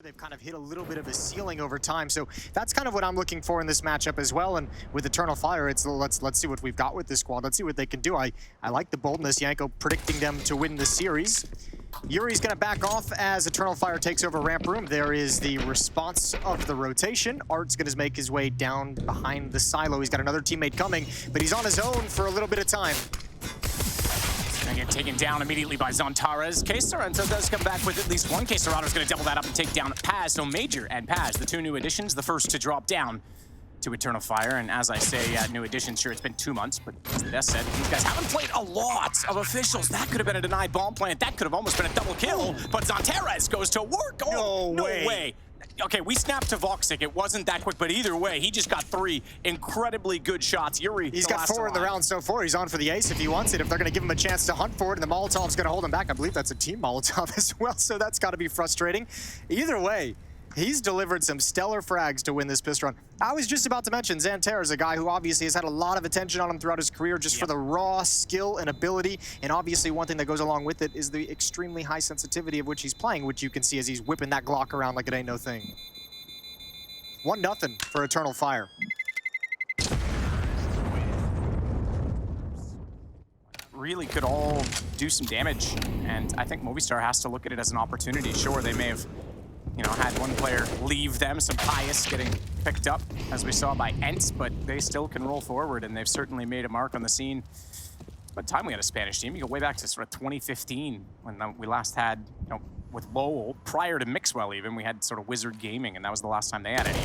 They've kind of hit a little bit of a ceiling over time, so that's kind of what I'm looking for in this matchup as well. And with Eternal Fire, it's let's see what we've got with this squad. Let's see what they can do. I like the boldness. Yanko predicting them to win the series. Yuri's going to back off as Eternal Fire takes over ramp room. There is the response of the rotation. Art's going to make his way down behind the silo. He's got another teammate coming, but he's on his own for a little bit of time. Gonna get taken down immediately by xantares. kxgo does come back with at least one. kxgo's gonna double that up and take down Paz. So Major and Paz, the two new additions, the first to drop down to Eternal Fire. And as I say, new additions, sure, it's been 2 months, but as the desk said, these guys haven't played a lot of officials. That could have been a denied bomb plant. That could have almost been a double kill, but xantares goes to work. Oh, no way. Okay, we snapped to woxic. It wasn't that quick, but either way, he just got 3 incredibly good shots. Yuri, he's got 4 in the round so far. He's on for the ace if he wants it. If they're going to give him a chance to hunt for it, and the Molotov's going to hold him back. I believe that's a team Molotov as well, so that's got to be frustrating. Either way, he's delivered some stellar frags to win this pistol run. I was just about to mention xantares, a guy who obviously has had a lot of attention on him throughout his career just for the raw skill and ability. And obviously one thing that goes along with it is the extremely high sensitivity of which he's playing, which you can see as he's whipping that Glock around like it ain't no thing. 1-0 for Eternal Fire. Really could all do some damage, and I think Movistar has to look at it as an opportunity. Sure, they may have, had one player leave them, some bias getting picked up, as we saw by Ence, but they still can roll forward, and they've certainly made a mark on the scene. By the time we had a Spanish team, you go way back to sort of 2015, when we last had, with Lowell, prior to Mixwell even, we had sort of Wizard Gaming, and that was the last time they had any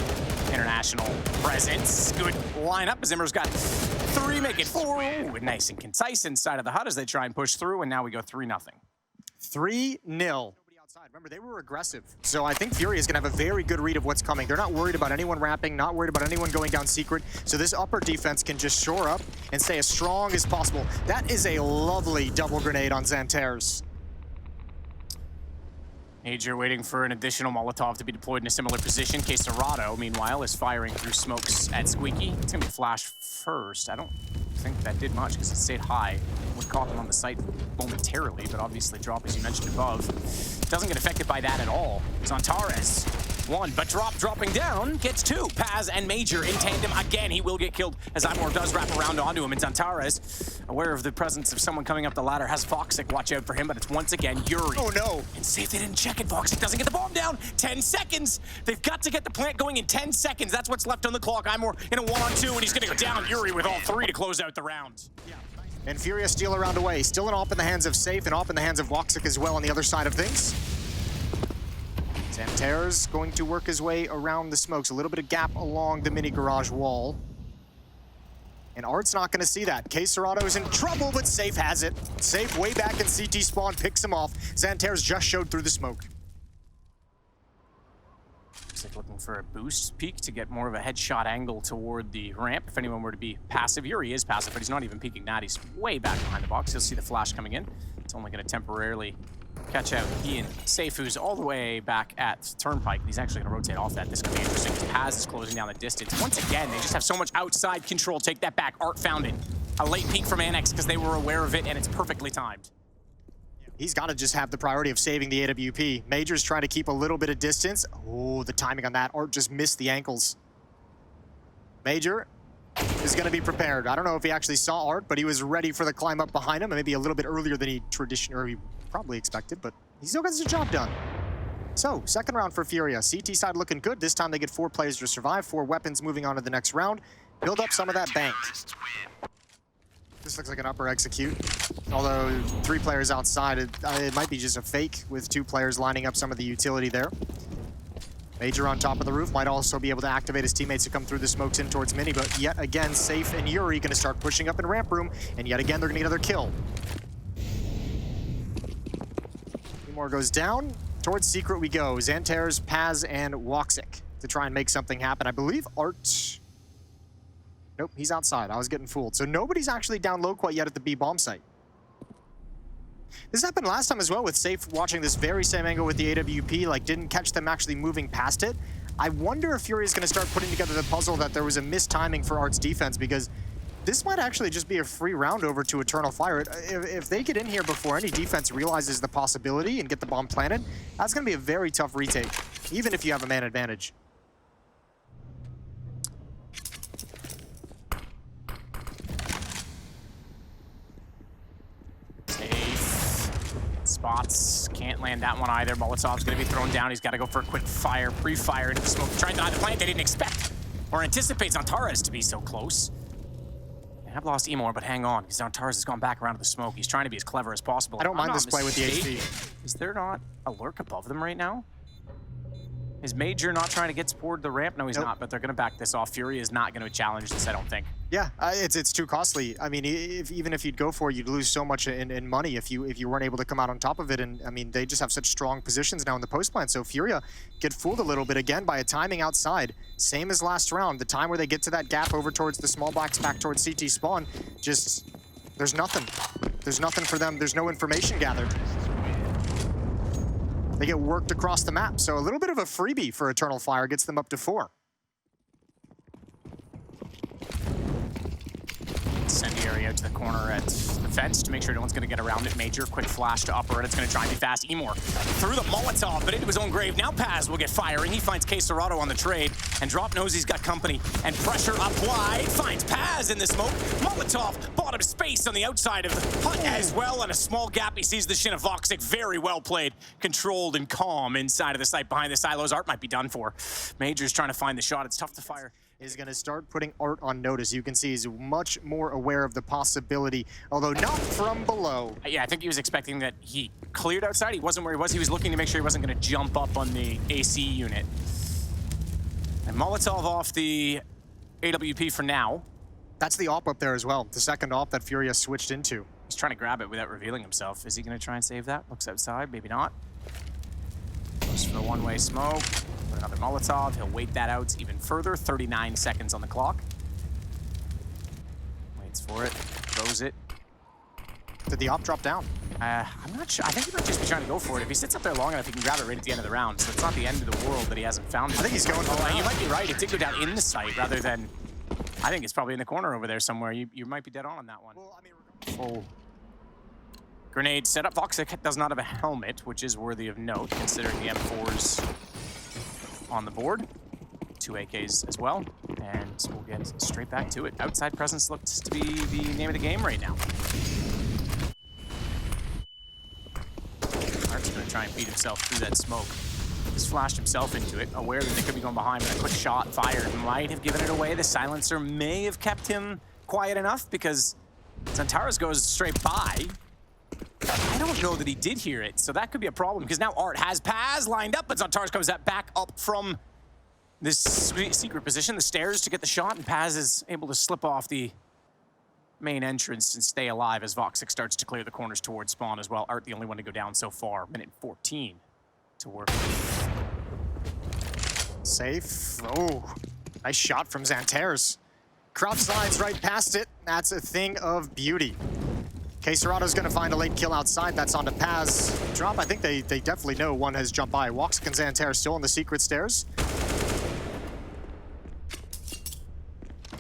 international presence. Good lineup. Zimmer's got 3, make it 4. Ooh, nice and concise inside of the hut as they try and push through, and now we go 3-0. 3-0. Remember, they were aggressive. So I think Furia is going to have a very good read of what's coming. They're not worried about anyone ramping, not worried about anyone going down secret. So this upper defense can just shore up and stay as strong as possible. That is a lovely double grenade on xantares. Major waiting for an additional Molotov to be deployed in a similar position. kxgo, meanwhile, is firing through smokes at Squeaky. It's going to be a flash first. I don't think that did much because it stayed high. Would caught him on the site momentarily, but obviously drop, as you mentioned above, doesn't get affected by that at all. xantares, 1, but dropping down, gets 2. Paz and Major in tandem again. He will get killed as Imor does wrap around onto him, and xantares, aware of the presence of someone coming up the ladder, has woxic watch out for him, but it's once again Yuri. Oh no! And see if they didn't check it. woxic doesn't get the bomb down. 10 seconds. They've got to get the plant going in 10 seconds. That's what's left on the clock. Imor in a 1-on-2, and he's going to go down. Yuri with all 3 to close out the round. And Furia steal around away. Still an op in the hands of Safe and op in the hands of woxic as well on the other side of things. xantares going to work his way around the smokes. A little bit of gap along the mini garage wall. And Art's not going to see that. kxgo is in trouble, but Safe has it. Safe way back in CT spawn picks him off. xantares just showed through the smoke. Looks like looking for a boost peek to get more of a headshot angle toward the ramp. If anyone were to be passive, Yuri is passive, but he's not even peeking that. He's way back behind the box. He'll see the flash coming in. It's only going to temporarily catch out Ian Safe, who's all the way back at Turnpike. He's actually going to rotate off that. This could be interesting because Paz is closing down the distance. Once again, they just have so much outside control. Take that back. Art found it. A late peek from Annex because they were aware of it, and it's perfectly timed. He's got to just have the priority of saving the AWP. Major's trying to keep a little bit of distance. Oh, the timing on that. Art just missed the ankles. Major is going to be prepared. I don't know if he actually saw Art, but he was ready for the climb up behind him, and maybe a little bit earlier than he probably expected, but he still gets the job done. So, second round for Furia. CT side looking good. This time they get 4 players to survive, 4 weapons moving on to the next round. Build up some of that bank. This looks like an upper execute. Although 3 players outside, it might be just a fake with 2 players lining up some of the utility there. Major on top of the roof might also be able to activate his teammates to come through the smokes in towards Mini, but yet again, Safe and Yuri going to start pushing up in ramp room, and yet again, they're going to get another kill. More goes down. Towards secret we go. xantares, Paz, and woxic to try and make something happen. I believe Art... Nope, he's outside. I was getting fooled. So nobody's actually down low quite yet at the B bomb site. This happened last time as well with Safe watching this very same angle with the AWP, like didn't catch them actually moving past it. I wonder if Furia is going to start putting together the puzzle that there was a mistiming for Art's defense, because this might actually just be a free round over to Eternal Fire. If they get in here before any defense realizes the possibility and get the bomb planted, that's going to be a very tough retake. even if you have a man advantage. Spots can't land that one either. Molotov's gonna be thrown down. He's got to go for a quick fire, pre-fire into the smoke. Trying to hide the plant. They didn't expect or anticipate xantares to be so close. They have lost Emor, but hang on, because xantares has gone back around to the smoke. He's trying to be as clever as possible. I don't mind this play with the HP. Is there not a lurk above them right now? Is Major not trying to get toward the ramp? No, he's not, but they're going to back this off. Furia is not going to challenge this, I don't think. Yeah, it's too costly. I mean, even if you'd go for it, you'd lose so much in money if you weren't able to come out on top of it. And I mean, they just have such strong positions now in the post plant. So Furia get fooled a little bit again by a timing outside. Same as last round. The time where they get to that gap over towards the small blacks back towards CT spawn, just there's nothing. There's nothing for them. There's no information gathered. They get worked across the map. So a little bit of a freebie for Eternal Fire gets them up to 4. Incendiary out to the corner at the fence to make sure no one's going to get around it. Major, quick flash to upper, and it's going to try and be fast. Emor through the Molotov, but into his own grave. Now Paz will get firing. He finds kxerato on the trade, and Drop knows he's got company, and pressure applied. Finds Paz in the smoke. Molotov bought him space on the outside of the hut as well, and a small gap. He sees the shin of voxic. Very well played, controlled and calm inside of the site behind the silos. Art might be done for. Major's trying to find the shot. It's tough to fire. Is going to start putting Art on notice. You can see he's much more aware of the possibility, although not from below. Yeah, I think he was expecting that he cleared outside. He wasn't where he was. He was looking to make sure he wasn't going to jump up on the AC unit. And Molotov off the AWP for now. That's the op up there as well. The second op that Furia switched into. He's trying to grab it without revealing himself. Is he going to try and save that? Looks outside. Maybe not. Goes for the one-way smoke. Another Molotov. He'll wait that out even further. 39 seconds on the clock. Waits for it. Throws it. Did the op drop down? I'm not sure. I think he might just be trying to go for it. If he sits up there long enough, he can grab it right at the end of the round. So it's not the end of the world that he hasn't found it. I think he's going for the You might be right. It did go down in the site rather than... I think it's probably in the corner over there somewhere. You might be dead on that one. Well, I mean, Full grenade setup. voxic does not have a helmet, which is worthy of note, considering the M4s on the board. 2 AKs as well, and we'll get straight back to it. Outside presence looks to be the name of the game right now. Art's gonna try and beat himself through that smoke. He's flashed himself into it, aware that they could be going behind, but a quick shot fired might have given it away. The silencer may have kept him quiet enough because xantares goes straight by. I don't know that he did hear it, so that could be a problem because now Art has Paz lined up, but xantares comes back up from this secret position, the stairs, to get the shot, and Paz is able to slip off the main entrance and stay alive as voxic starts to clear the corners towards spawn as well. Art the only one to go down so far. Minute 14 to work with. Safe. Oh, nice shot from xantares. Crouch slides right past it. That's a thing of beauty. kxerato's going to find a late kill outside. That's onto Paz. Drop, I think they definitely know one has jumped by. woxic and xantares still on the secret stairs.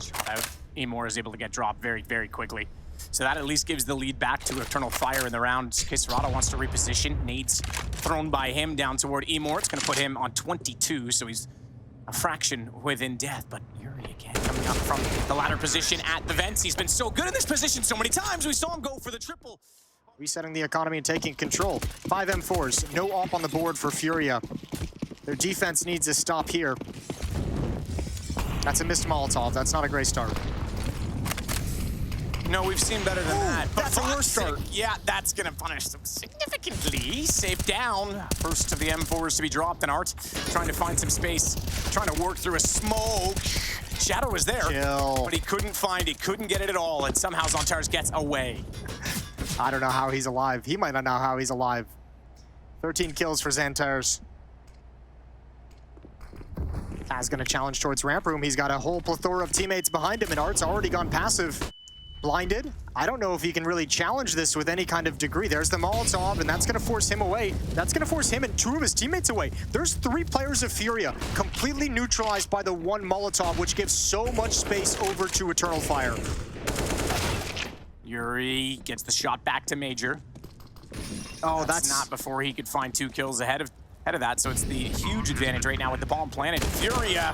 Shot out. Emor is able to get dropped very, very quickly. So that at least gives the lead back to Eternal Fire in the round. kxerato wants to reposition. Nades thrown by him down toward Emor. It's going to put him on 22, so he's a fraction within death. But Yuri again coming up from the ladder position at the vents. He's been so good in this position so many times. We saw him go for the triple. Resetting the economy and taking control. 5 M4s, no op on the board for Furia. Their defense needs a stop here. That's a missed Molotov. That's not a great start. No, we've seen better than that. But that's a worse start. Yeah, that's going to punish them significantly. Safe down. First of the M4s to be dropped, and Art trying to find some space, trying to work through a smoke. Shadow was there, but he couldn't find it, couldn't get it at all, and somehow xantares gets away. I don't know how he's alive. He might not know how he's alive. 13 kills for xantares. Taz going to challenge towards ramp room. He's got a whole plethora of teammates behind him, and Art's already gone passive. Blinded. I don't know if he can really challenge this with any kind of degree. There's the Molotov, and that's going to force him away. That's going to force him and 2 of his teammates away. There's 3 players of Furia completely neutralized by the 1 Molotov, which gives so much space over to Eternal Fire. Yuri gets the shot back to Major. Oh, that's not before he could find 2 kills ahead of ahead of that, so it's the huge advantage right now with the bomb planted. Furia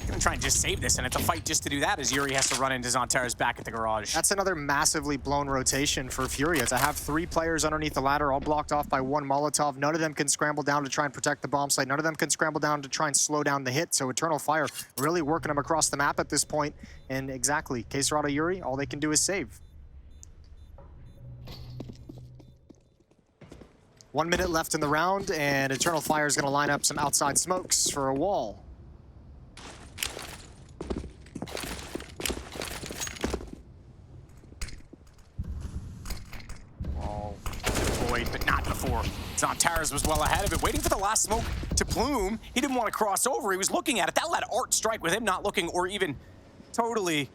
gonna try and just save this, and it's a fight just to do that as Yuri has to run into xantares back at the garage. That's another massively blown rotation for Furia. To have 3 players underneath the ladder, all blocked off by 1 Molotov. None of them can scramble down to try and protect the bomb site. None of them can scramble down to try and slow down the hit. So Eternal Fire really working them across the map at this point. And exactly, kxerato Yuri, all they can do is save. 1 minute left in the round, and Eternal Fire is going to line up some outside smokes for a wall. But not before. xantares was well ahead of it, waiting for the last smoke to plume. He didn't want to cross over. He was looking at it. That let Art strike with him not looking or even totally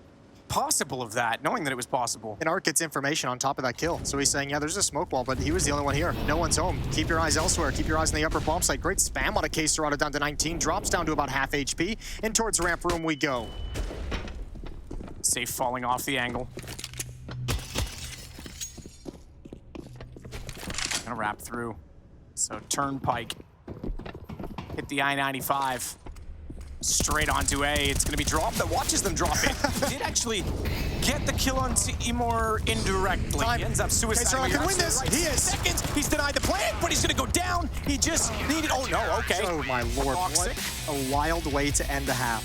possible of that, knowing that it was possible. And Art gets information on top of that kill. So he's saying, yeah, there's a smoke wall, but he was the only one here. No one's home. Keep your eyes elsewhere. Keep your eyes on the upper bomb site. Great spam on a kxerato down to 19. Drops down to about half HP. And towards ramp room we go. Safe falling off the angle. Gonna wrap through. So Turnpike hit the I-95 straight onto A. It's gonna be dropped. That watches them drop it. He did actually get the kill on Seymour indirectly. He ends up suicide. Can win this. He is. Seconds. He's denied the plant, but he's gonna go down. He just needed. Oh no. Okay. Oh my lord! What a wild way to end the half.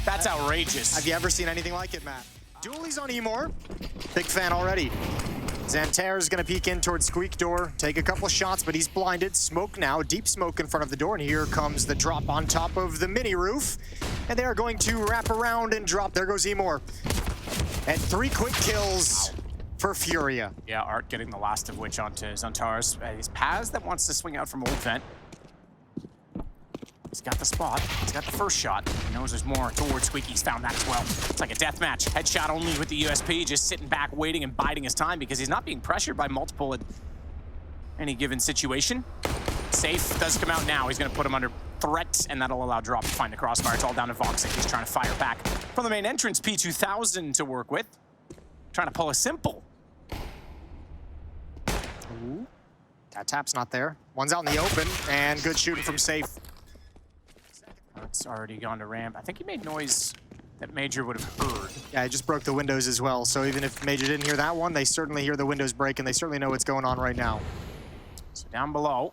That's outrageous. Have you ever seen anything like it, Matt? Dualies on Emor. Big fan already. xantares gonna peek in towards Squeak door, take a couple shots, but he's blinded. Smoke now, deep smoke in front of the door, and here comes the drop on top of the mini roof. And they are going to wrap around and drop. There goes Emor. And 3 quick kills for Furia. Yeah, Art getting the last of which onto xantares. He's Paz that wants to swing out from old vent. He's got the spot. He's got the first shot. He knows there's more towards Squeaky. He's found that as well. It's like a death match. Headshot only with the USP, just sitting back, waiting and biding his time because he's not being pressured by multiple at any given situation. Safe does come out now. He's going to put him under threat, and that'll allow Drop to find the crossfire. It's all down to voxic. He's trying to fire back from the main entrance. P2000 to work with. Trying to pull a simple. Ooh. That tap's not there. One's out in the open, and good shooting from Safe. It's already gone to ramp. I think he made noise that Major would have heard. Yeah, he just broke the windows as well. So even if Major didn't hear that one, they certainly hear the windows break, and they certainly know what's going on right now. So down below,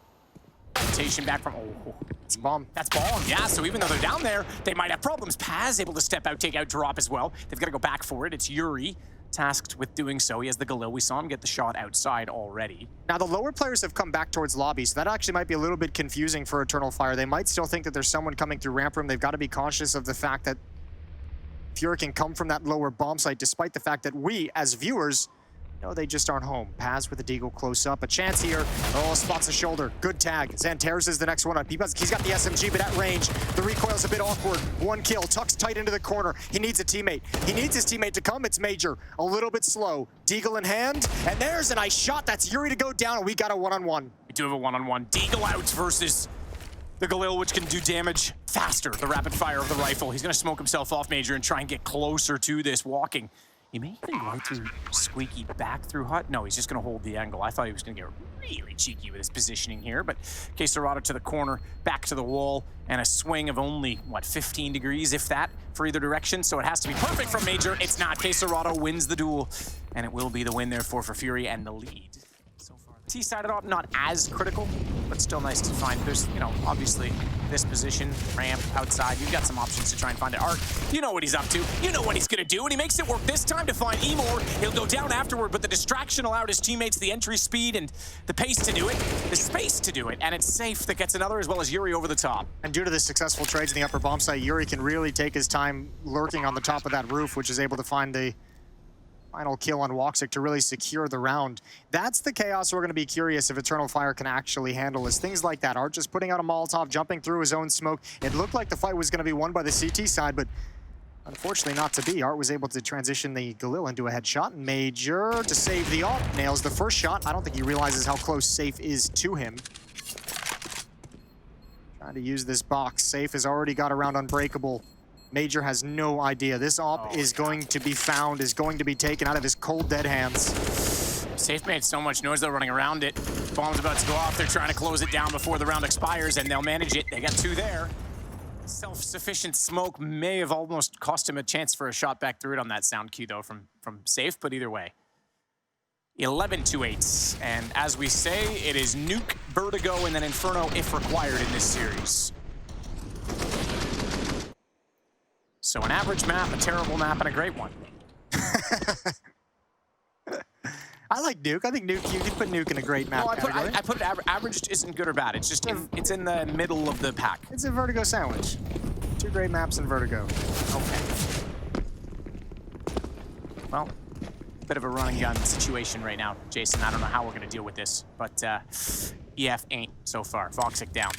rotation back from, oh. It's bomb. That's bomb, yeah. So even though they're down there, they might have problems. Paz able to step out, take out Drop as well. They've got to go back for it. It's Yuri tasked with doing so. He has the Galil. We saw him get the shot outside already. Now, the lower players have come back towards lobby, so that actually might be a little bit confusing for Eternal Fire. They might still think that there's someone coming through ramp room. They've got to be conscious of the fact that Furia can come from that lower bomb site, despite the fact that we, as viewers, know they just aren't home. Paz with the deagle close up. A chance here. Oh, spots the shoulder. Good tag. xantares is the next one up. He's got the SMG, but at range, the recoil's a bit awkward. 1 kill. Tucks tight into the corner. He needs a teammate. He needs his teammate to come. It's Major. A little bit slow. Deagle in hand. And there's a nice shot. That's Yuri to go down, and we got a one-on-one. We do have a one-on-one. Deagle out versus the Galil, which can do damage faster. The rapid fire of the rifle. He's going to smoke himself off, Major, and try and get closer to this walking. He may even go through Squeaky back through Hut. No, he's just going to hold the angle. I thought he was going to get really cheeky with his positioning here, but kxerato to the corner, back to the wall, and a swing of only, what, 15 degrees, if that, for either direction. So it has to be perfect from Major. It's not. kxerato wins the duel, and it will be the win, therefore, for Fury and the lead. So far, T-sided off, not as critical, but still nice to find. There's, you know, obviously this position, ramp, outside. You've got some options to try and find it. Art, you know what he's up to. You know what he's going to do, and he makes it work this time to find Emor. He'll go down afterward, but the distraction allowed his teammates the entry speed and the pace to do it, the space to do it, and it's Safe that gets another as well as Yuri over the top. And due to the successful trades in the upper bomb site, Yuri can really take his time lurking on the top of that roof, which is able to find the final kill on woxic to really secure the round. That's the chaos we're going to be curious if Eternal Fire can actually handle, is things like that. Art just putting out a Molotov, jumping through his own smoke. It looked like the fight was going to be won by the CT side, but unfortunately not to be. Art was able to transition the Galil into a headshot. Major to save the op, nails the first shot. I don't think he realizes how close Safe is to him. Trying to use this box. Safe has already got around Unbreakable. Major has no idea. This op is going to be found, is going to be taken out of his cold, dead hands. Safe made so much noise they're running around it. Bomb's about to go off. They're trying to close it down before the round expires, and they'll manage it. They got 2 there. Self-sufficient smoke may have almost cost him a chance for a shot back through it on that sound cue, though, from Safe, but either way. 11-8, and as we say, it is Nuke, Vertigo, and then Inferno if required in this series. So an average map, a terrible map, and a great one. I like Nuke. I think Nuke, you can put Nuke in a great map category. I put it average isn't good or bad. It's just it's in the middle of the pack. It's a Vertigo sandwich. 2 great maps in Vertigo. Okay. Well, bit of a run and gun situation right now, Jason. I don't know how we're gonna deal with this, but EF ain't so far. Woxic down.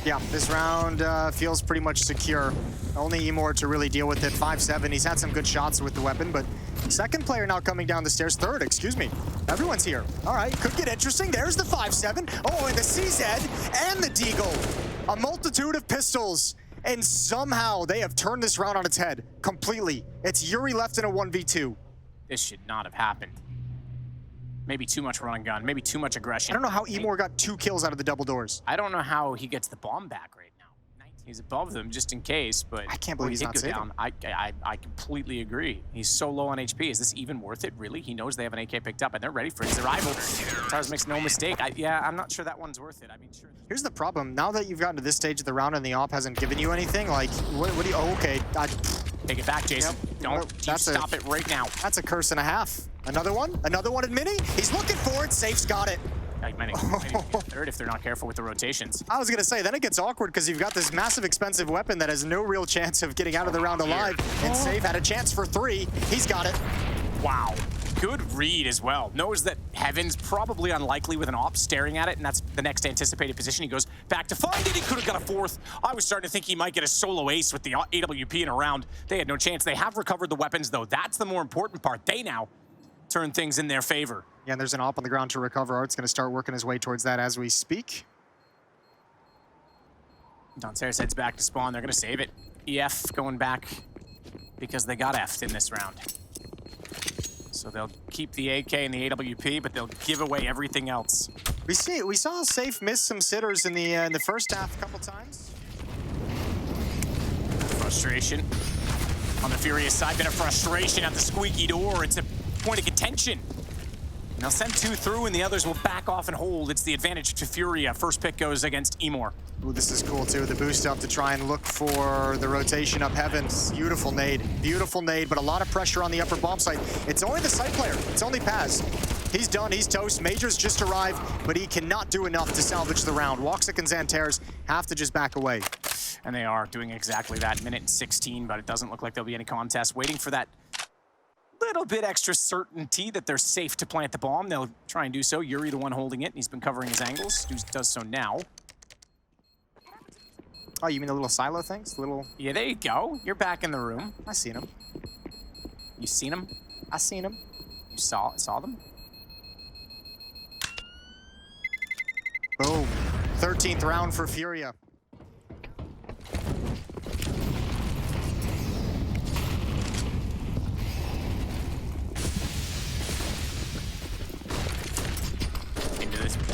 Yeah, this round feels pretty much secure. Only Emor to really deal with it. 5-7. He's had some good shots with the weapon, but second player now coming down the stairs. Third, excuse me. Everyone's here. All right, could get interesting. There's the 5-7. Oh, and the CZ and the Deagle. A multitude of pistols. And somehow they have turned this round on its head completely. It's Yuri left in a 1v2. This should not have happened. Maybe too much run and gun, maybe too much aggression. I don't know how Emor got 2 kills out of the double doors. I don't know how he gets the bomb back right now. He's above them just in case, but I can't believe he's not saving. I completely agree. He's so low on HP. Is this even worth it, really? He knows they have an AK picked up, and they're ready for his arrival. Tars makes no mistake. Yeah, I'm not sure that one's worth it. I mean, sure. Here's the problem. Now that you've gotten to this stage of the round and the op hasn't given you anything, like, what do you... Oh, okay. Take it back, Jason. Yep. Don't stop it right now. That's a curse and a half. Another one? Another one in mini? He's looking for it. Safe's got it. Maybe third if they're not careful with the rotations. I was going to say, then it gets awkward because you've got this massive expensive weapon that has no real chance of getting out of the round alive. And Safe had a chance for 3. He's got it. Wow. Good read as well. Knows that Heaven's probably unlikely with an op staring at it, and that's the next anticipated position. He goes back to find it. He could have got a 4th. I was starting to think he might get a solo ace with the AWP in a round. They had no chance. They have recovered the weapons, though. That's the more important part. They now turn things in their favor. Yeah, and there's an op on the ground to recover. Art's going to start working his way towards that as we speak. xantares heads back to spawn. They're going to save it. EF going back because they got F'd in this round. So they'll keep the AK and the AWP, but they'll give away everything else. We saw Safe miss some sitters in the first half a couple times. Frustration on the Furia side. Bit of frustration at the squeaky door. It's a point of contention. And they'll send 2 through, and the others will back off and hold. It's the advantage to Furia. First pick goes against Emor. Ooh, this is cool too. The boost up to try and look for the rotation up heaven. Beautiful nade, but a lot of pressure on the upper bomb site. It's only the site player. It's only Paz. He's done, he's toast. Major's just arrived, but he cannot do enough to salvage the round. woxic and xantares have to just back away. And they are doing exactly that. Minute and 16, but it doesn't look like there'll be any contest. Waiting for that little bit extra certainty that they're safe to plant the bomb. They'll try and do so. Yuri, the one holding it, and he's been covering his angles. Does so now. Oh, you mean the little silo things? The little... Yeah, there you go. You're back in the room. I seen him. You seen him? I seen him. You saw them? Boom. 13th round for Furia.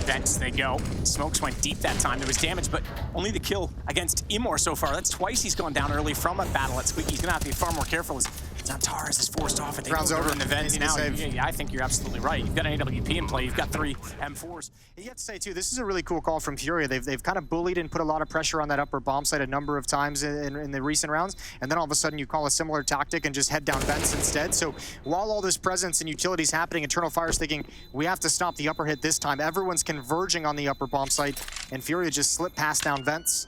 Vents they go. Smokes went deep that time. There was damage, but only the kill against Emor so far. That's twice he's gone down early from a battle at Squeaky. He's gonna have to be far more careful as xantares is forced off and they round's over in the vents now. Yeah, I think you're absolutely right. You've got an AWP in play. You've got 3 M4s. You have to say too, this is a really cool call from Furia. They've kind of bullied and put a lot of pressure on that upper bomb site a number of times in the recent rounds, and then all of a sudden you call a similar tactic and just head down vents instead. So while all this presence and utilities happening, Eternal Fire's thinking we have to stop the upper hit this time. Everyone's converging on the upper bomb site, and Furia just slipped past down vents.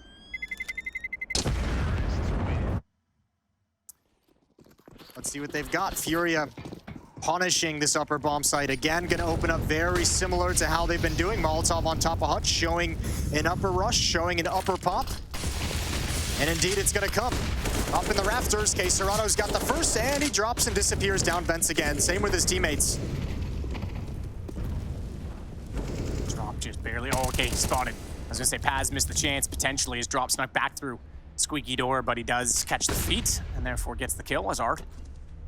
Let's see what they've got. Furia punishing this upper bomb site. Again, gonna open up very similar to how they've been doing. Molotov on top of Hutch, showing an upper rush, showing an upper pop. And indeed, it's gonna come. Up in the rafters, kxerado's got the first, and he drops and disappears down vents again. Same with his teammates. Drop just barely. Oh, okay, he spotted. I was gonna say Paz missed the chance, potentially. His drop snuck back through squeaky door, but he does catch the feet, and therefore gets the kill as Art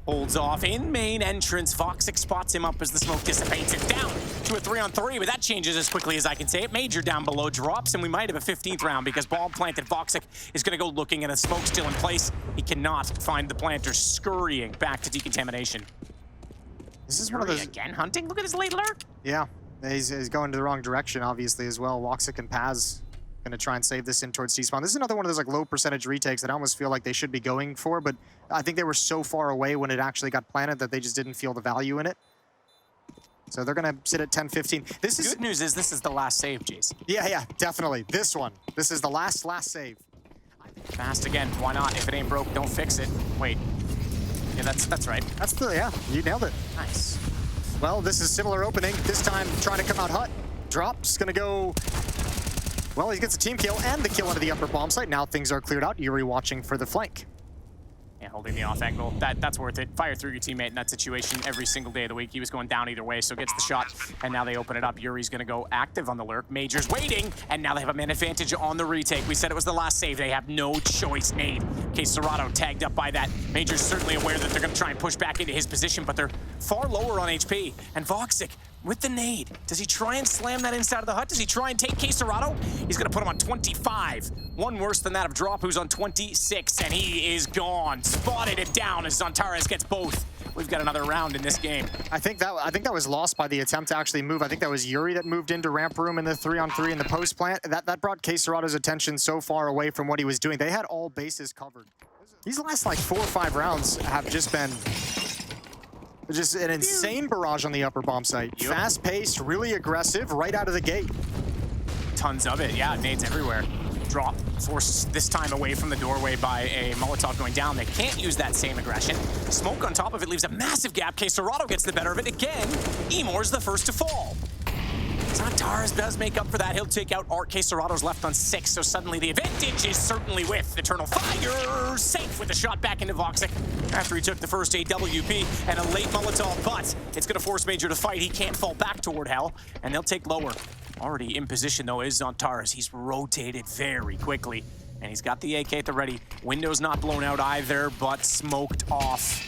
Holds off in main entrance. Woxic spots him up as the smoke dissipates. It's down to a 3-on-3, but that changes as quickly as I can say it. Major down below drops, and we might have a 15th round because bomb planted. Woxic is going to go looking, and the smoke's still in place. He cannot find the planter, scurrying back to decontamination. This is one of those... Again hunting? Look at his late alert. Yeah, he's going the wrong direction, obviously, as well. Woxic and Paz going to try and save this in towards T-spawn. This is another one of those like low percentage retakes that I almost feel like they should be going for, but I think they were so far away when it actually got planted that they just didn't feel the value in it. So they're going to sit at 10-15. This is... Good news is this is the last save, Jace. Yeah, definitely. This one. This is the last save. Fast again. Why not? If it ain't broke, don't fix it. Wait. Yeah, that's right. That's the... Yeah, you nailed it. Nice. Well, this is similar opening. This time trying to come out hut. Drop's going to go... Well, he gets a team kill and the kill into the upper bomb site. Now things are cleared out. Yuri watching for the flank. Yeah, holding the off angle. That's worth it. Fire through your teammate in that situation every single day of the week. He was going down either way, so gets the shot. And now they open it up. Yuri's going to go active on the lurk. Major's waiting, and now they have a man advantage on the retake. We said it was the last save. They have no choice made. kxerato tagged up by that. Major's certainly aware that they're going to try and push back into his position, but they're far lower on HP. And Woxic with the nade. Does he try and slam that inside of the hut? Does he try and take kxerato? He's going to put him on 25. One worse than that of Drop, who's on 26, and he is gone. Spotted it down as xantares gets both. We've got another round in this game. I think that was lost by the attempt to actually move. I think that was Yuri that moved into ramp room in the 3-on-3 in the post plant. That brought kxerato's attention so far away from what he was doing. They had all bases covered. These last like 4 or 5 rounds have just been just an insane barrage on the upper bomb site. Yep. Fast-paced, really aggressive, right out of the gate. Tons of it, yeah, nades everywhere. Drop, forced this time away from the doorway by a Molotov going down. They can't use that same aggression. Smoke on top of it leaves a massive gap. kxerato gets the better of it again. Emor's the first to fall. xantares does make up for that. He'll take out Art. kxerato's left on 6, so suddenly the advantage is certainly with Eternal Fire. Safe with the shot back into Woxic after he took the first AWP and a late Molotov, but it's going to force Major to fight. He can't fall back toward Hell, and they'll take lower. Already in position, though, is xantares. He's rotated very quickly, and he's got the AK at the ready. Window's not blown out either, but smoked off.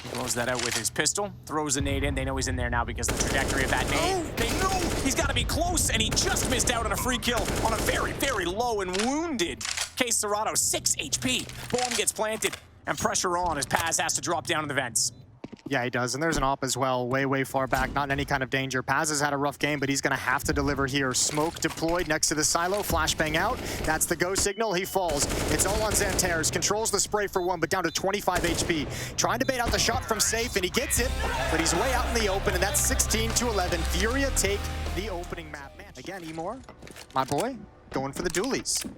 He blows that out with his pistol, throws a nade in. They know he's in there now because of the trajectory of that nade. They know he's got to be close, and he just missed out on a free kill on a very, very low and wounded kxerato. 6 HP. Bomb gets planted, and pressure on as Paz has to drop down in the vents. Yeah, he does. And there's an op as well, way far back, not in any kind of danger. Paz has had a rough game, but he's going to have to deliver here. Smoke deployed next to the silo, flashbang out. That's the go signal. He falls. It's all on xantares. Controls the spray for 1, but down to 25 HP. Trying to bait out the shot from safe, and he gets it, but he's way out in the open, and that's 16-11. Furia take the opening map. Man, again, Emor, my boy, going for the dualies.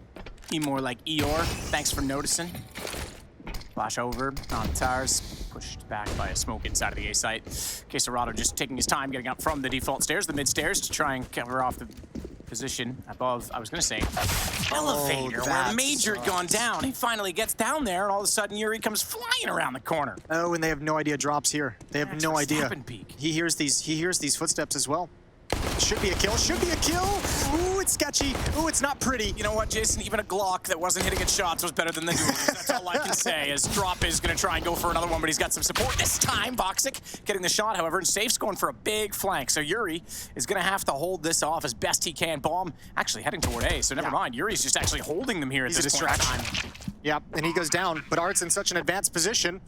Emor like Eeyore. Thanks for noticing. Flash over on tires, pushed back by a smoke inside of the A site. kxerato just taking his time getting up from the default stairs, the mid stairs, to try and cover off the position above, I was gonna say, elevator, where Major had gone down. He finally gets down there, and all of a sudden Yuri comes flying around the corner. Oh, and they have no idea Drops here. They have no idea. He hears these footsteps as well. Should be a kill, should be a kill! Ooh, it's sketchy. Ooh, it's not pretty. You know what, Jason? Even a Glock that wasn't hitting its shots was better than the duels. That's all I can say, as Drop is going to try and go for another one, but he's got some support this time. Woxic getting the shot, however, and Safe's going for a big flank. So Yuri is going to have to hold this off as best he can. Bomb actually heading toward A, so never mind. Yuri's just actually holding them here at this point in time. Yep, and he goes down, but Art's in such an advanced position.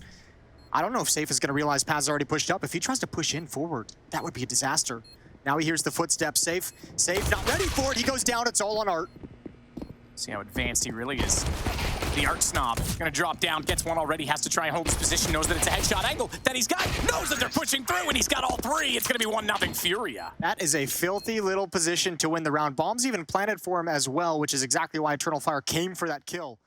I don't know if Safe is going to realize Paz already pushed up. If he tries to push in forward, that would be a disaster. Now he hears the footsteps. Safe not ready for it. He goes down. It's all on Art. See how advanced he really is. The Art snob gonna drop down, gets one already, has to try and hold his position, knows that it's a headshot angle that he's got, knows that they're pushing through, and he's got all 3. It's gonna be 1-0 Furia. That is a filthy little position to win the round. Bombs even planted for him as well, which is exactly why Eternal Fire came for that kill.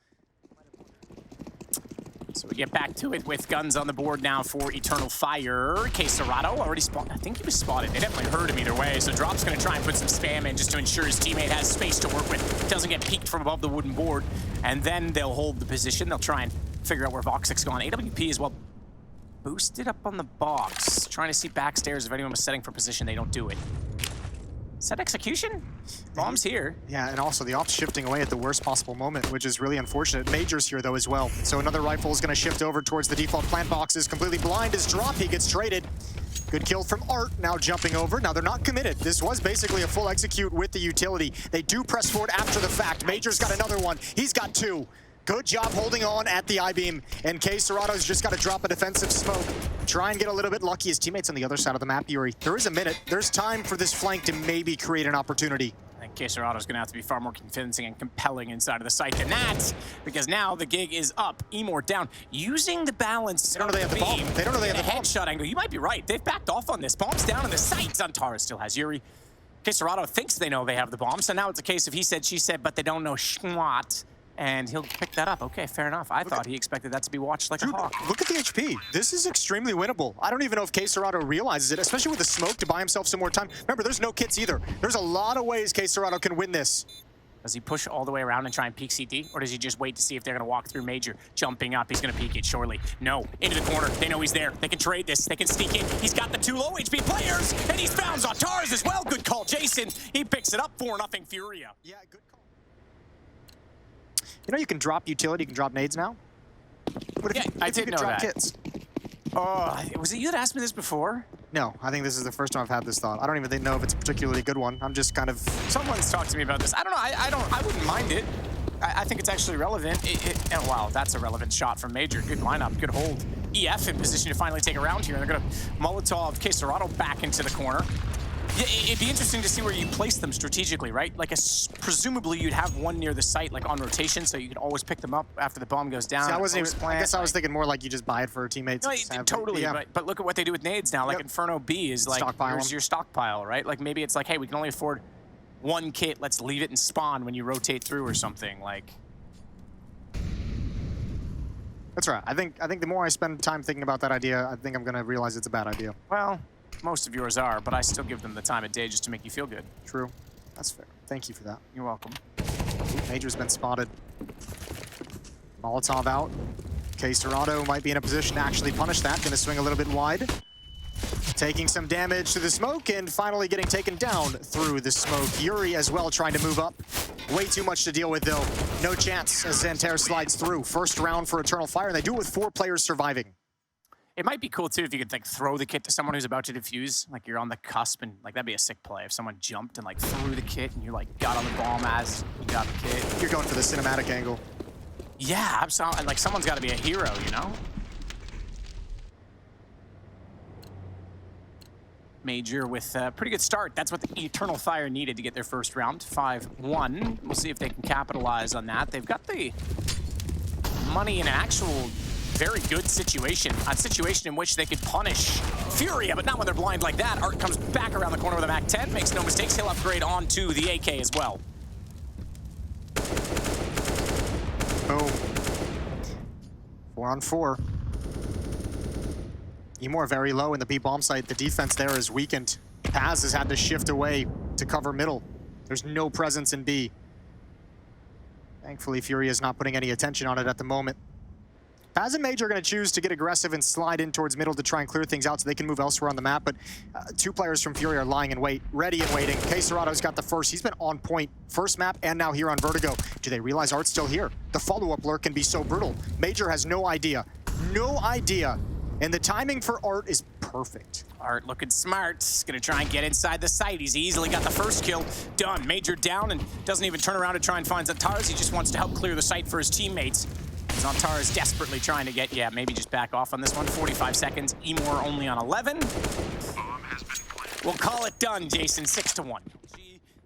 So we get back to it with guns on the board now for Eternal Fire. kxerato already spotted. I think he was spotted. They definitely heard him either way. So Drop's going to try and put some spam in just to ensure his teammate has space to work with. Doesn't get peeked from above the wooden board. And then they'll hold the position. They'll try and figure out where Woxic's gone. AWP is, well, boosted up on the box. Trying to see backstairs if anyone was setting for position. They don't do it. Set execution? Bomb's here. Yeah, and also the ops shifting away at the worst possible moment, which is really unfortunate. Major's here, though, as well. So another rifle is going to shift over towards the default plant boxes. Completely blind is drop. He gets traded. Good kill from Art, now jumping over. Now they're not committed. This was basically a full execute with the utility. They do press forward after the fact. Major's got another one. He's got two. Good job holding on at the I-beam. And kxerado's just got to drop a defensive smoke. Try and get a little bit lucky. His teammates on the other side of the map, Yuri. There is a minute. There's time for this flank to maybe create an opportunity. I think kxerado's going to have to be far more convincing and compelling inside of the site than that, because now the gig is up, Emor down, using the balance. They don't know they have the bomb. They don't know they have the bomb. Headshot angle. You might be right. They've backed off on this. Bomb's down on the site. xantares still has Yuri. kxerado thinks they know they have the bomb, so now it's a case of he said, she said, but they don't know schmwat. And he'll pick that up. Okay, fair enough. I thought he expected that to be watched like a hawk. Look at the HP. This is extremely winnable. I don't even know if kxerado realizes it, especially with the smoke to buy himself some more time. Remember, there's no kits either. There's a lot of ways kxerado can win this. Does he push all the way around and try and peek CT? Or does he just wait to see if they're going to walk through Major? Jumping up, he's going to peek it surely. No, into the corner. They know he's there. They can trade this. They can sneak in. He's got the two low HP players, and he's found xantares as well. Good call, Jason. He picks it up, 4-0 Furia. Yeah, good call. You know you can drop utility, you can drop nades now? What if I did know drop that. Kits? Oh, was it you that asked me this before? No, I think this is the first time I've had this thought. I don't even know if it's a particularly good one. I'm just kind of... Someone's talked to me about this. I don't know. I wouldn't mind it. I think it's actually relevant. Oh, wow, that's a relevant shot from Major. Good lineup, good hold. EF in position to finally take a round here. And they're going to Molotov kxerado back into the corner. Yeah, it'd be interesting to see where you place them strategically, right? Like, presumably you'd have one near the site, like on rotation, so you could always pick them up after the bomb goes down. See, I guess I was thinking more like you just buy it for teammates. No, totally, yeah. But look at what they do with nades now. Like Inferno B is like, here's your stockpile, right? Like maybe it's like, hey, we can only afford one kit. Let's leave it and spawn when you rotate through or something. Like. That's right. I think the more I spend time thinking about that idea, I think I'm gonna realize it's a bad idea. Well. Most of yours are, but I still give them the time of day just to make you feel good. True. That's fair. Thank you for that. You're welcome. Major's been spotted. Molotov out. kxerado might be in a position to actually punish that. Gonna swing a little bit wide. Taking some damage to the smoke and finally getting taken down through the smoke. Yuri as well trying to move up. Way too much to deal with though. No chance as xantares slides through. First round for Eternal Fire, and they do it with 4 players surviving. It might be cool too if you could like throw the kit to someone who's about to defuse, like you're on the cusp, and like that'd be a sick play if someone jumped and like threw the kit and you like got on the bomb as you got the kit. You're going for the cinematic angle. Yeah, absolutely. Like someone's got to be a hero, you know? Major with a pretty good start. That's what the Eternal Fire needed to get their first round, 5-1. We'll see if they can capitalize on that. They've got the money in an actual very good situation, a situation in which they could punish Furia, but not when they're blind like that. Art comes back around the corner with a MAC-10, makes no mistakes. He'll upgrade onto the AK as well. Boom. 4-on-4. Emor very low in the B-bomb site. The defense there is weakened. Paz has had to shift away to cover middle. There's no presence in B. Thankfully, Furia is not putting any attention on it at the moment. Paz and Major are going to choose to get aggressive and slide in towards middle to try and clear things out so they can move elsewhere on the map, but 2 players from Furia are lying in wait, ready and waiting. kxerado's got the first. He's been on point. First map and now here on Vertigo. Do they realize Art's still here? The follow-up lurk can be so brutal. Major has no idea. No idea. And the timing for Art is perfect. Art looking smart. He's going to try and get inside the site. He's easily got the first kill done. Major down and doesn't even turn around to try and find xantares. He just wants to help clear the site for his teammates. xantares desperately trying to get, yeah, maybe just back off on this one. 45 seconds. Emor only on 11. We'll call it done, Jason. 6-1.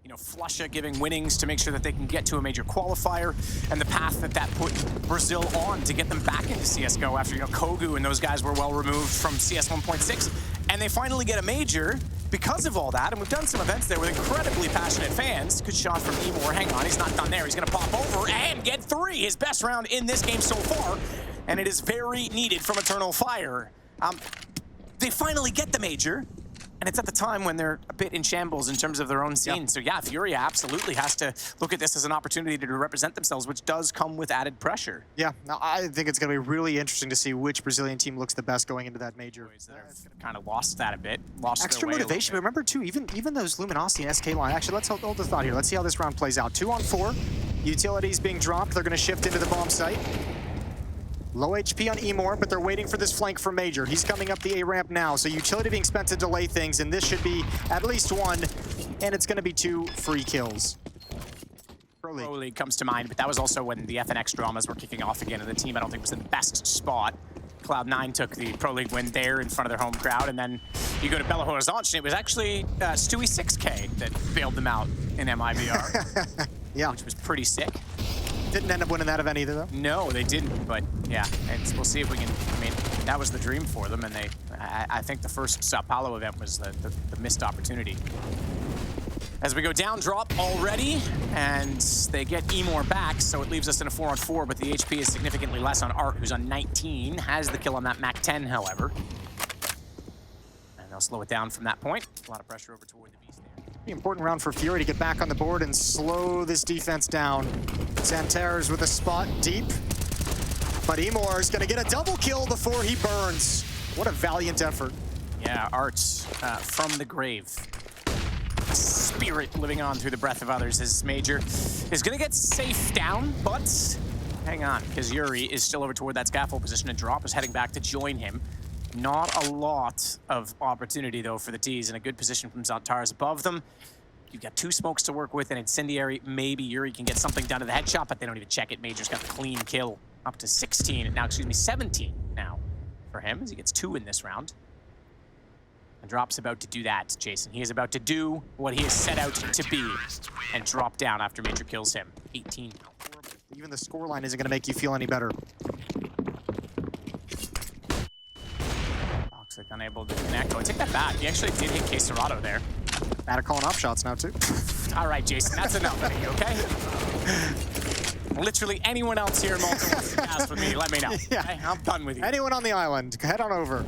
You know, Flusha giving winnings to make sure that they can get to a major qualifier, and the path that put Brazil on to get them back into CSGO after, you know, Kogu and those guys were well removed from CS 1.6, and they finally get a major because of all that, and we've done some events there with incredibly passionate fans. Good shot from Emor. Hang on, he's not done there. He's gonna pop over and get 3, his best round in this game so far, and it is very needed from Eternal Fire. They finally get the major, And it's at the time when they're a bit in shambles in terms of their own scene. Yep. So yeah, Furia absolutely has to look at this as an opportunity to represent themselves, which does come with added pressure. Yeah, now I think it's going to be really interesting to see which Brazilian team looks the best going into that major. That have kind of lost that a bit, lost Extra their way motivation, but remember too, even those Luminosity and SK line, actually let's hold the thought here. Let's see how this round plays out. 2 on 4, utilities being dropped, they're going to shift into the bomb site. Low HP on Emor, but they're waiting for this flank from Major. He's coming up the A ramp now, so utility being spent to delay things, and this should be at least 1, and it's going to be 2 free kills. Pro League comes to mind, but that was also when the FNX dramas were kicking off again, and the team I don't think was in the best spot. Cloud9 took the Pro League win there in front of their home crowd, and then you go to melhores, and it was actually Stewie 6K that bailed them out in MIBR. Yeah. Which was pretty sick. Didn't end up winning that event either, though. No, they didn't, but yeah, we'll see if we can, I mean, that was the dream for them, and I think the first Sao Paulo event was the missed opportunity. As we go down drop already, and they get Emor back, so it leaves us in a 4 on 4, but the HP is significantly less on Art, who's on 19, has the kill on that Mac 10, however. And they'll slow it down from that point. A lot of pressure over toward the Beast there. Important round for Fury to get back on the board and slow this defense down. xantares with a spot deep, but Emor is going to get a double kill before he burns. What a valiant effort. Yeah, Art from the grave. Spirit living on through the breath of others. As Major is going to get safe down, but hang on, because Yuri is still over toward that scaffold position, and Drop is heading back to join him. Not a lot of opportunity, though, for the T's, and a good position from xantares above them. You've got 2 smokes to work with, and incendiary. Maybe Yuri can get something done to the headshot, but they don't even check it. Major's got the clean kill up to 16, now, excuse me, 17 now for him, as he gets 2 in this round. And Drop's about to do that, Jason. He is about to do what he is set out to be and drop down after Major kills him. 18. Even the scoreline isn't going to make you feel any better. Woxic unable to connect. Oh, I take that back. He actually did hit kxerato there. Bad at calling off shots now, too. All right, Jason, that's enough of you, okay? Literally anyone else here in multiple wants to cast with me, let me know. Yeah. Okay? I'm done with you. Anyone on the island, head on over.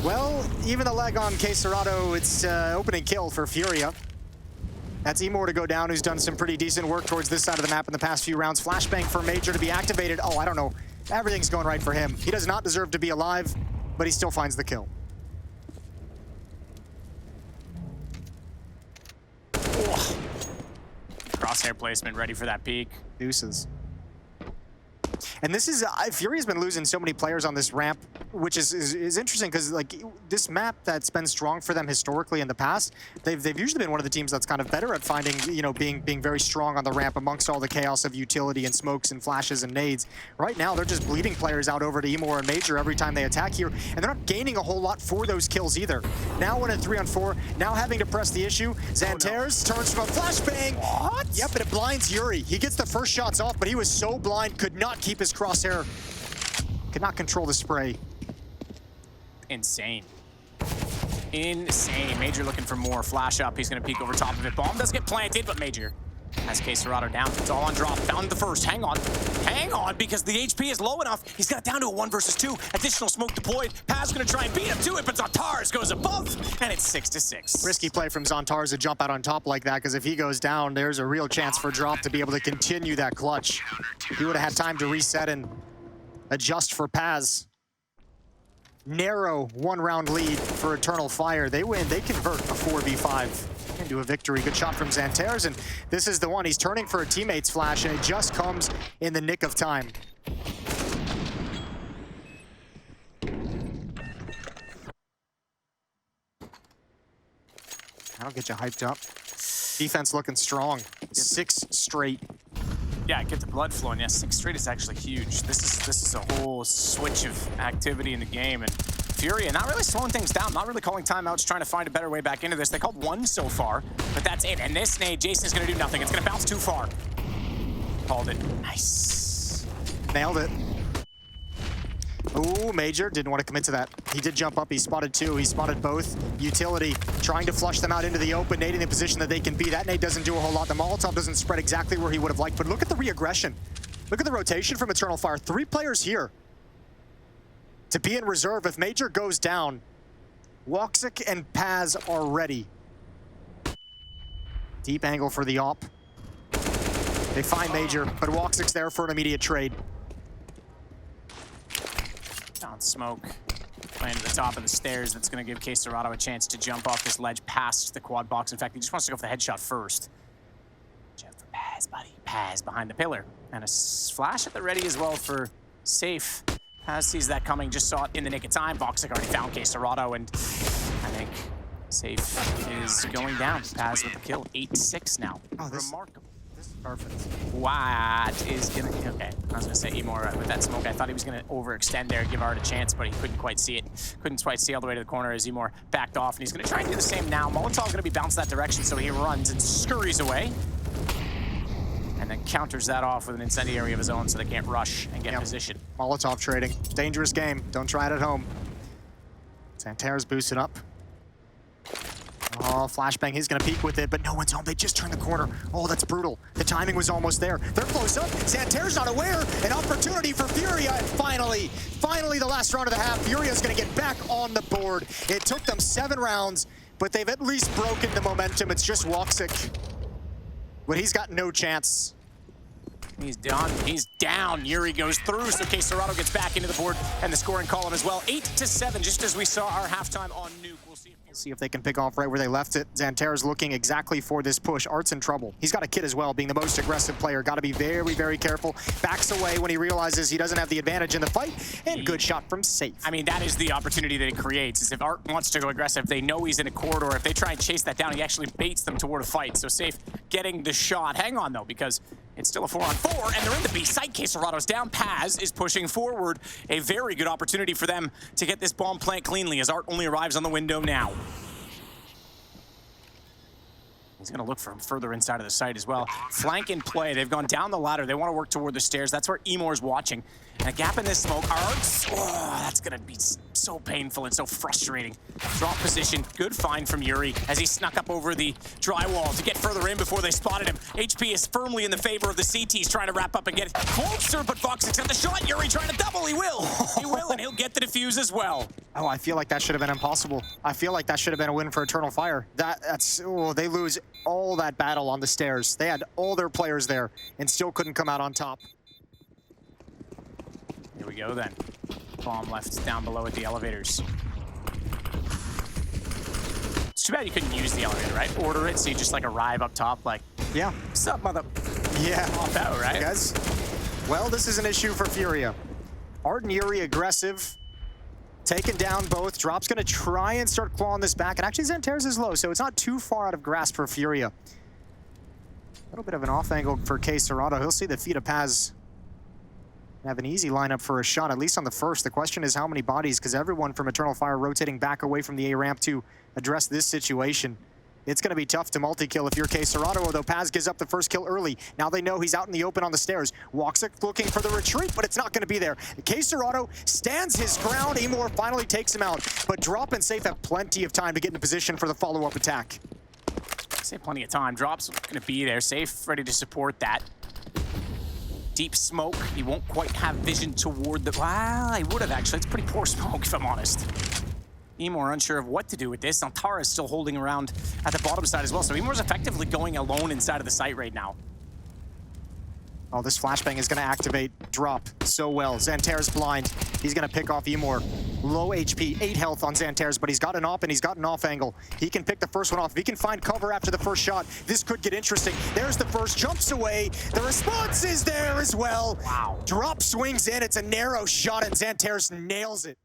Well, even the leg on kxerato, it's opening kill for Furia. That's Emor to go down, who's done some pretty decent work towards this side of the map in the past few rounds. Flashbang for Major to be activated. Oh, I don't know. Everything's going right for him. He does not deserve to be alive, but he still finds the kill. Oh. Crosshair placement ready for that peak. Deuces. And this is, Fury's been losing so many players on this ramp, which is interesting because like this map that's been strong for them historically in the past, they've usually been one of the teams that's kind of better at finding, you know, being very strong on the ramp amongst all the chaos of utility and smokes and flashes and nades. Right now, they're just bleeding players out over to Emor and Major every time they attack here, and they're not gaining a whole lot for those kills either. Now 1 and 3 on 4, now having to press the issue. xantares turns from a flashbang. What? Yep, and it blinds Yuri. He gets the first shots off, but he was so blind, could not keep his crosshair, could not control the spray. Insane. Insane. Major looking for more. Flash up. He's going to peek over top of it. Bomb does get planted, but Major has kxerato down. It's all on Drop. Found the first. Hang on. Hang on, because the HP is low enough. He's got it down to a 1 versus 2. Additional smoke deployed. Paz going to try and beat him to it, but xantares goes above, and it's 6-6. Risky play from xantares to jump out on top like that, because if he goes down, there's a real chance for Drop to be able to continue that clutch. He would have had time to reset and adjust for Paz. Narrow 1-round lead for Eternal Fire. They win, they convert a 4v5 into a victory. Good shot from xantares, and this is the one. He's turning for a teammate's flash, and it just comes in the nick of time. That'll get you hyped up. Defense looking strong. 6 straight. Yeah, get the blood flowing. Yeah, 6 straight is actually huge. This is a whole switch of activity in the game, and Furia not really slowing things down, not really calling timeouts, trying to find a better way back into this. They called 1 so far, but that's it. And this nade, Jason is going to do nothing. It's going to bounce too far. Called it. Nice. Nailed it. Ooh, Major didn't want to commit to that. He did jump up. He spotted 2. He spotted both. Utility trying to flush them out into the open, nading the position that they can be. That nade doesn't do a whole lot. The Molotov doesn't spread exactly where he would have liked, but look at the re-aggression. Look at the rotation from Eternal Fire. 3 players here to be in reserve. If Major goes down, woxic and Paz are ready. Deep angle for the op. They find Major, but woxic's there for an immediate trade. Down smoke. Playing to the top of the stairs. That's going to give kxerato a chance to jump off this ledge past the quad box. In fact, he just wants to go for the headshot first. Jump for Paz, buddy. Paz behind the pillar. And a flash at the ready as well for Safe. Paz sees that coming, just saw it in the nick of time. Woxic already found kxerato, and I think Safe is going down. Paz with the kill. 8-6 now. Oh, this remarkable. This is perfect. What is gonna... Okay, I was gonna say Emor with that smoke. I thought he was gonna overextend there, give Art a chance, but he couldn't quite see it. Couldn't quite see all the way to the corner as Emor backed off, and he's gonna try and do the same now. Molotov's gonna be bounced that direction, so he runs and scurries away. And then counters that off with an incendiary of his own so they can't rush and get position. Molotov trading. Dangerous game. Don't try it at home. xantares boosted up. Oh, flashbang. He's going to peek with it, but no one's home. They just turned the corner. Oh, that's brutal. The timing was almost there. They're close up. xantares not aware. An opportunity for Furia. And finally the last round of the half. Furia's going to get back on the board. It took them 7 rounds, but they've at least broken the momentum. It's just woxic. But he's got no chance. He's done. He's down. Yuri goes through, so kxerato gets back into the board and the scoring column as well. 8-7, just as we saw our halftime on Nuke. We'll see if they can pick off right where they left it. xantares looking exactly for this push. Art's in trouble. He's got a kid as well, being the most aggressive player. Got to be very, very careful. Backs away when he realizes he doesn't have the advantage in the fight. And good shot from Safe. I mean, that is the opportunity that it creates, is if Art wants to go aggressive, they know he's in a corridor. If they try and chase that down, he actually baits them toward a fight. So Safe getting the shot. Hang on, though, because it's still a 4-on-4, and they're in the B site. kxerato's down. Paz is pushing forward. A very good opportunity for them to get this bomb plant cleanly, as Art only arrives on the window now. He's going to look for him further inside of the site as well. Flank in play. They've gone down the ladder. They want to work toward the stairs. That's where Emor's watching. And a gap in this smoke. Arts. Oh, that's going to be so painful and so frustrating. Drop position. Good find from Yuri as he snuck up over the drywall to get further in before they spotted him. HP is firmly in the favor of the CTs, trying to wrap up and get it closer, but Woxic's got the shot. Yuri trying to double. He will. He will, and he'll get the defuse as well. Oh, I feel like that should have been impossible. I feel like that should have been a win for Eternal Fire. They lose all that battle on the stairs. They had all their players there and still couldn't come out on top. Here we go then. Bomb left down below at the elevators. It's too bad you couldn't use the elevator, right? Order it so you just like arrive up top like, yeah. What's up, mother? Yeah. Off out, right? Guys, well, this is an issue for Furia. Art and Yuri aggressive. Taking down both. Drop's going to try and start clawing this back. And actually, xantares is low, so it's not too far out of grasp for Furia. A little bit of an off angle for kxerato. He'll see the feet of Paz have an easy lineup for a shot, at least on the first. The question is how many bodies, because everyone from Eternal Fire rotating back away from the A ramp to address this situation. It's going to be tough to multi-kill if you're kxerato, although Paz gives up the first kill early. Now they know he's out in the open on the stairs. woxic looking for the retreat, but it's not going to be there. kxerato stands his ground. Emor finally takes him out, but Drop and Safe have plenty of time to get into position for the follow-up attack. I say plenty of time. Drop's going to be there. Safe, ready to support that. Deep smoke. He won't quite have vision toward the... Well, he would have actually. It's pretty poor smoke, if I'm honest. Emor unsure of what to do with this. Antara is still holding around at the bottom side as well, so Emor's effectively going alone inside of the site right now. Oh, this flashbang is going to activate Drop so well. xantares blind. He's going to pick off Emor. Low HP, 8 health on xantares, but he's got an op and he's got an off angle. He can pick the first one off. If he can find cover after the first shot, this could get interesting. There's the first, jumps away. The response is there as well. Wow. Drop swings in. It's a narrow shot and xantares nails it.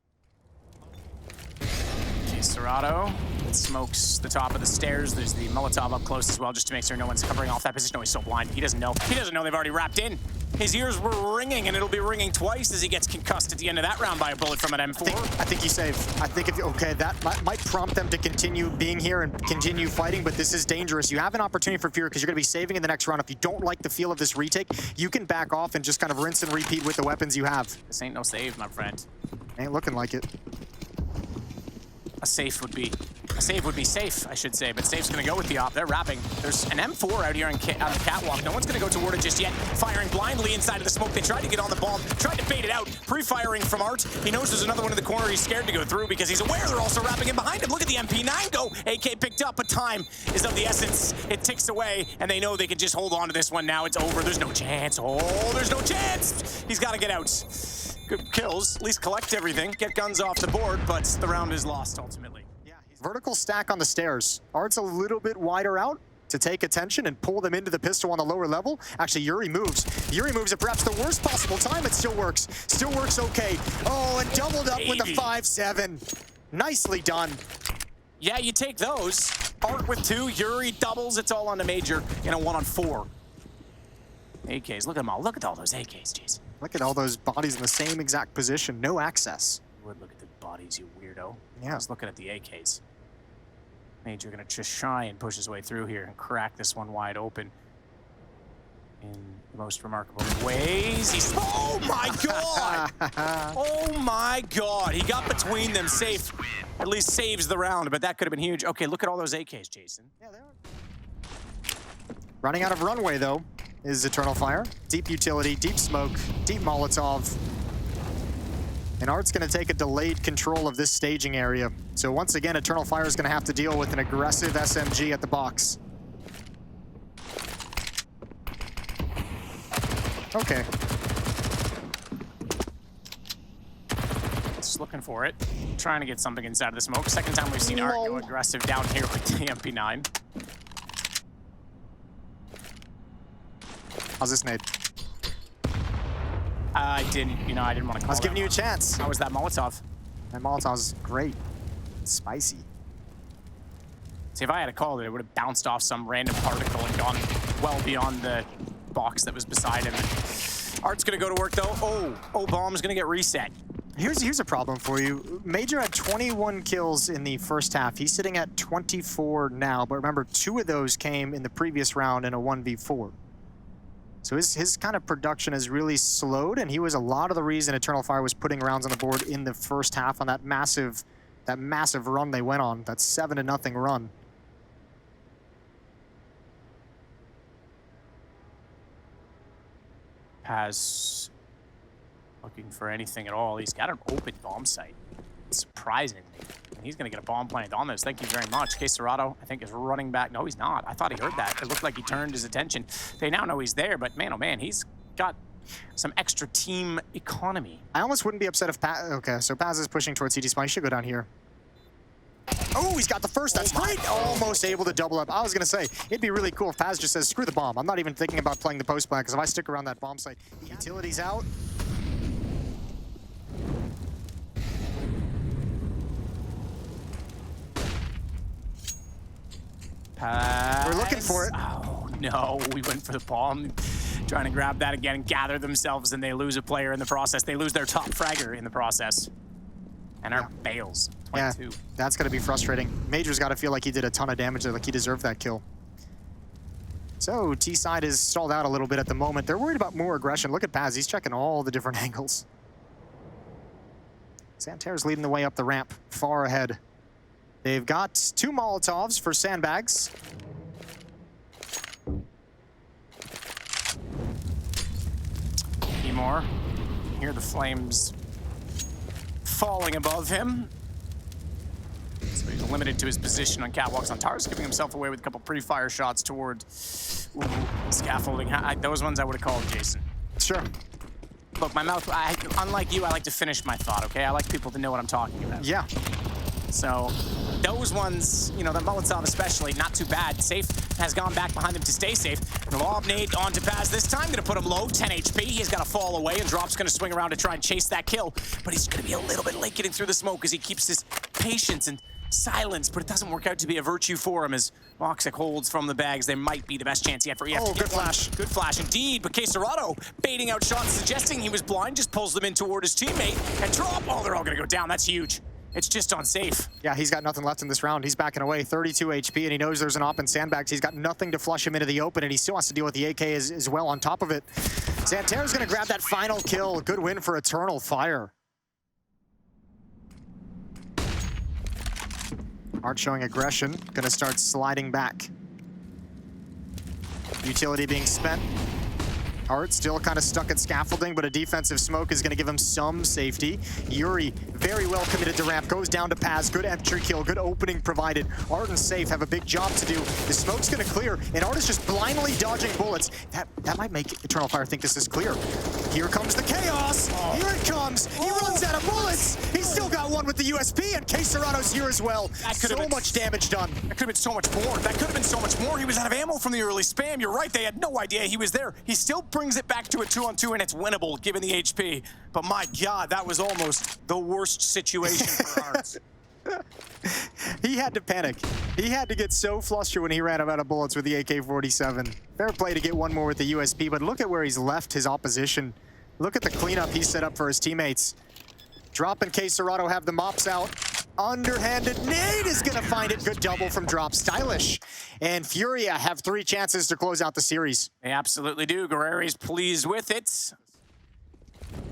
kxerato smokes the top of the stairs. There's the Molotov up close as well, just to make sure no one's covering off that position. No, he's so blind. He doesn't know. He doesn't know they've already wrapped in. His ears were ringing, and it'll be ringing twice as he gets concussed at the end of that round by a bullet from an M4. I think he's safe. I think that might prompt them to continue being here and continue fighting, but this is dangerous. You have an opportunity for Furia because you're going to be saving in the next round. If you don't like the feel of this retake, you can back off and just kind of rinse and repeat with the weapons you have. This ain't no save, my friend. Ain't looking like it. A safe would be Save would be safe, I should say, but Safe's gonna go with the op. They're wrapping. There's an M4 out here on the catwalk. No one's gonna go toward it just yet. Firing blindly inside of the smoke. They tried to get on the bomb, tried to bait it out. Pre-firing from Art. He knows there's another one in the corner. He's scared to go through because he's aware they're also wrapping in behind him. Look at the MP9 go. AK picked up, but time is of the essence. It ticks away, and they know they can just hold on to this one now. It's over. There's no chance. Oh, there's no chance. He's got to get out. Good kills. At least collect everything. Get guns off the board, but the round is lost ultimately. Vertical stack on the stairs. Art's a little bit wider out to take attention and pull them into the pistol on the lower level. Actually, Yuri moves. Yuri moves at perhaps the worst possible time. It still works. Still works okay. Oh, and doubled up with the 5-7. Nicely done. Yeah, you take those. Art with 2, Yuri doubles. It's all on the Major in a 1-on-4. AKs, look at them all. Look at all those AKs, Jason. Look at all those bodies in the same exact position. No access. Would look at the bodies, you weirdo. Yeah. I was looking at the AKs. Major gonna just try and push his way through here and crack this one wide open in the most remarkable of ways. He's, oh my god! Oh my god! He got between them. Safe at least saves the round, but that could have been huge. Okay, look at all those AKs, Jason. Yeah, they are. Running out of runway though is Eternal Fire. Deep utility, deep smoke, deep Molotov. And Art's going to take a delayed control of this staging area. So once again, Eternal Fire is going to have to deal with an aggressive SMG at the box. Okay. Just looking for it. Trying to get something inside of the smoke. Second time we've seen Art go aggressive down here with the MP9. How's this nade? I didn't want to call I was giving you a chance. How was that Molotov? That Molotov's great. It's spicy. See, if I had called it, it would have bounced off some random particle and gone well beyond the box that was beside him. Art's gonna go to work though. Oh, bomb's gonna get reset. Here's a problem for you. Major had 21 kills in the first half. He's sitting at 24 now, but remember, 2 of those came in the previous round in a 1v4. So his kind of production has really slowed, and he was a lot of the reason Eternal Fire was putting rounds on the board in the first half on that massive run they went on, that 7-0 run. Paz looking for anything at all. He's got an open bomb site, surprisingly. And he's going to get a bomb planted on this. Thank you very much. kxerato, I think, is running back. No, he's not. I thought he heard that. It looked like he turned his attention. They now know he's there, but man, oh man, he's got some extra team economy. I almost wouldn't be upset if Paz... Okay, so Paz is pushing towards CT spawn. He should go down here. Oh, he's got the first. That's great. Almost able to double up. I was going to say, it'd be really cool if Paz just says, screw the bomb. I'm not even thinking about playing the post plan, because if I stick around that bomb site, utility's out. Paz. We're looking for it. Oh, no. We went for the bomb. Trying to grab that again and gather themselves, and they lose a player in the process. They lose their top fragger in the process. And our bails. 22. Yeah, that's going to be frustrating. Major's got to feel like he did a ton of damage there, like he deserved that kill. So T-side is stalled out a little bit at the moment. They're worried about more aggression. Look at Paz. He's checking all the different angles. xantares leading the way up the ramp, far ahead. They've got 2 Molotovs for sandbags. More. Hear the flames falling above him. So he's limited to his position on catwalks. Antares giving himself away with a couple pre-fire shots toward scaffolding. Those ones I would have called, Jason. Sure. Look, my mouth, unlike you, I like to finish my thought, okay? I like people to know what I'm talking about. Yeah. So those ones, you know, the Molotov especially, not too bad. Safe has gone back behind him to stay safe. Lob nade onto Paz this time, gonna put him low, 10 HP. He's gotta fall away, and Drop's gonna swing around to try and chase that kill. But he's gonna be a little bit late getting through the smoke as he keeps his patience and silence, but it doesn't work out to be a virtue for him as woxic holds from the bags. They might be the best chance he had for EF. Oh, good flash. Good flash indeed, but kxerato baiting out shots, suggesting he was blind, just pulls them in toward his teammate, and Drop, oh, they're all gonna go down. That's huge. It's just unsafe. Yeah, he's got nothing left in this round. He's backing away, 32 HP, and he knows there's an op in sandbags. He's got nothing to flush him into the open, and he still has to deal with the AK as well on top of it. xantares gonna grab that final kill. Good win for Eternal Fire. Art showing aggression, gonna start sliding back. Utility being spent. Art still kind of stuck at scaffolding, but a defensive smoke is going to give him some safety. Yuri, very well committed to ramp, goes down to pass. Good entry kill, good opening provided. Art and Safe have a big job to do. The smoke's going to clear, and Art is just blindly dodging bullets. That might make Eternal Fire think this is clear. Here comes the chaos. Here it comes. He runs out of bullets. He's still got one with the USP, and KSCERATO's here as well. So much damage done. That could have been so much more. That could have been so much more. He was out of ammo from the early spam. You're right. They had no idea he was there. He still brings it back to a 2-on-2, and it's winnable given the HP. But my God, that was almost the worst situation for Art. He had to panic. He had to get so flustered when he ran out of bullets with the AK-47. Fair play to get one more with the USP, but look at where he's left his opposition. Look at the cleanup he set up for his teammates. Drop and KSCERATO have the mops out. Underhanded nade is gonna find it. Good double from Drop. Stylish. And Furia have 3 chances to close out the series. They absolutely do. Guerreri's pleased with it.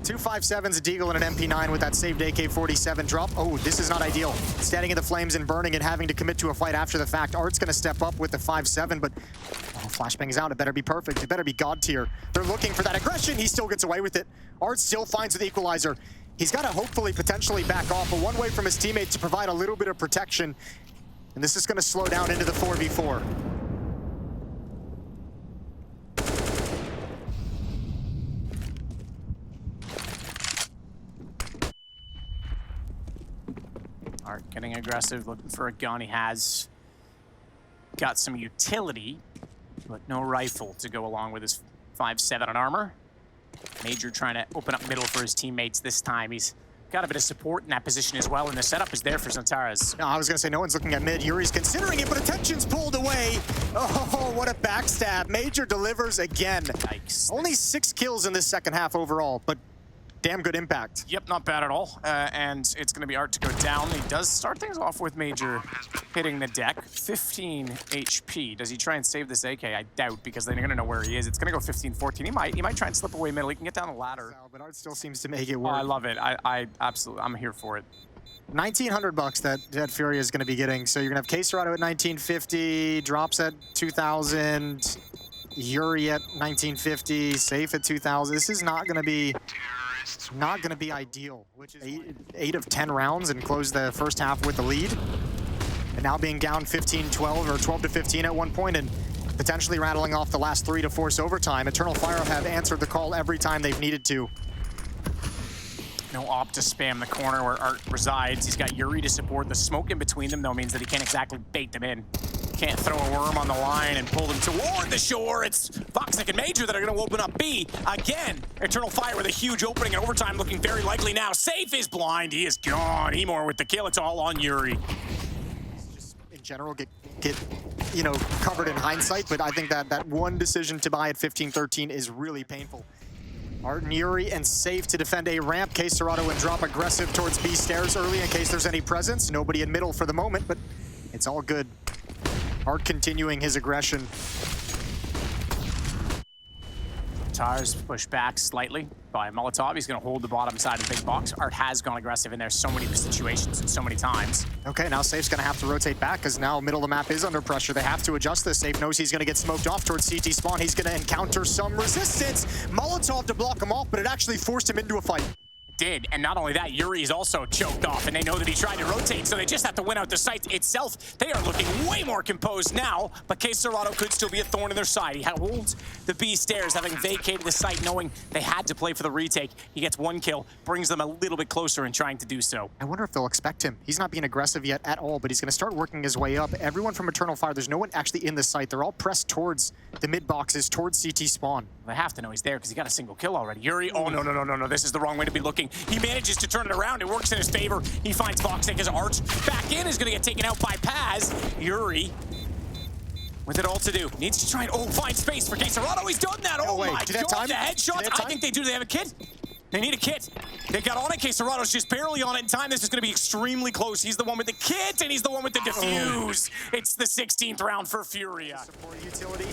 2.57's a Deagle and an MP9 with that saved AK-47 drop. Oh, this is not ideal. Standing in the flames and burning and having to commit to a fight after the fact. Art's gonna step up with the 5.7, but flashbang's out. It better be perfect. It better be God tier. They're looking for that aggression. He still gets away with it. Art still finds the equalizer. He's got to hopefully potentially back off, but one way from his teammate to provide a little bit of protection. And this is going to slow down into the 4v4. Art getting aggressive, looking for a gun. He has got some utility, but no rifle to go along with his 5.7 on armor. Major trying to open up middle for his teammates this time. He's got a bit of support in that position as well, and the setup is there for xantares. No, I was going to say no one's looking at mid. Yuri's considering it, but attention's pulled away. Oh, what a backstab. Major delivers again. Yikes. Only 6 kills in this second half overall, but damn good impact. Yep, not bad at all. And it's going to be Art to go down. He does start things off with Major hitting the deck. 15 HP. Does he try and save this AK? I doubt, because then you're going to know where he is. It's going to go 15-14. He might try and slip away middle. He can get down the ladder. But Art still seems to make it Oh, work. I love it. I absolutely, I'm here for it. $1,900 that Furia is going to be getting. So you're going to have KSCERATO at 1950, Drops at 2,000, Yuri at 1950, Safe at 2,000. This is not going to be ideal, which is 8 of 10 rounds and close the first half with the lead. And now being down 15-12 or 12-15 at one point and potentially rattling off the last 3 to force overtime. Eternal Fire have answered the call every time they've needed to. No op to spam the corner where Art resides. He's got Yuri to support. The smoke in between them, though, means that he can't exactly bait them in. Can't throw a worm on the line and pull them toward the shore. It's woxic and Major that are going to open up B. Again, Eternal Fire with a huge opening and overtime looking very likely now. Safe is blind. He is gone. Emor with the kill. It's all on Yuri. Just in general, get you know, covered in hindsight, but I think that one decision to buy at 15-13 is really painful. Art and Yuri and Safe to defend A ramp. KSCERATO and Drop aggressive towards B stairs early in case there's any presence. Nobody in middle for the moment, but it's all good. Art continuing his aggression. Tars pushed back slightly by Molotov. He's going to hold the bottom side of the big box. Art has gone aggressive in there so many situations and so many times. Okay, now Safe's going to have to rotate back because now middle of the map is under pressure. They have to adjust this. Safe knows he's going to get smoked off towards CT spawn. He's going to encounter some resistance. Molotov to block him off, but it actually forced him into a fight. Did, and not only that, Yuri is also choked off, and they know that he tried to rotate, so they just have to win out the site itself. They are looking way more composed now, but KSCERATO could still be a thorn in their side. He holds the B stairs, having vacated the site, knowing they had to play for the retake. He gets 1 kill, brings them a little bit closer in trying to do so. I wonder if they'll expect him. He's not being aggressive yet at all, but he's going to start working his way up. Everyone from Eternal Fire, there's no one actually in the site. They're all pressed towards the mid boxes, towards CT spawn. They have to know he's there because he got a single kill already. Yuri, oh no, this is the wrong way to be looking. He manages to turn it around. It works in his favor. He finds woxic as Art back in, is going to get taken out by Paz. Yuri, with it all to do, needs to try and find space for KSCERATO. He's done that. Oh my God, the headshot. I think they do. Do they have a kit? They need a kit. They got on it. kxerado's just barely on it in time. This is going to be extremely close. He's the one with the kit, and he's the one with the defuse. It's the 16th round for Furia. Support utility.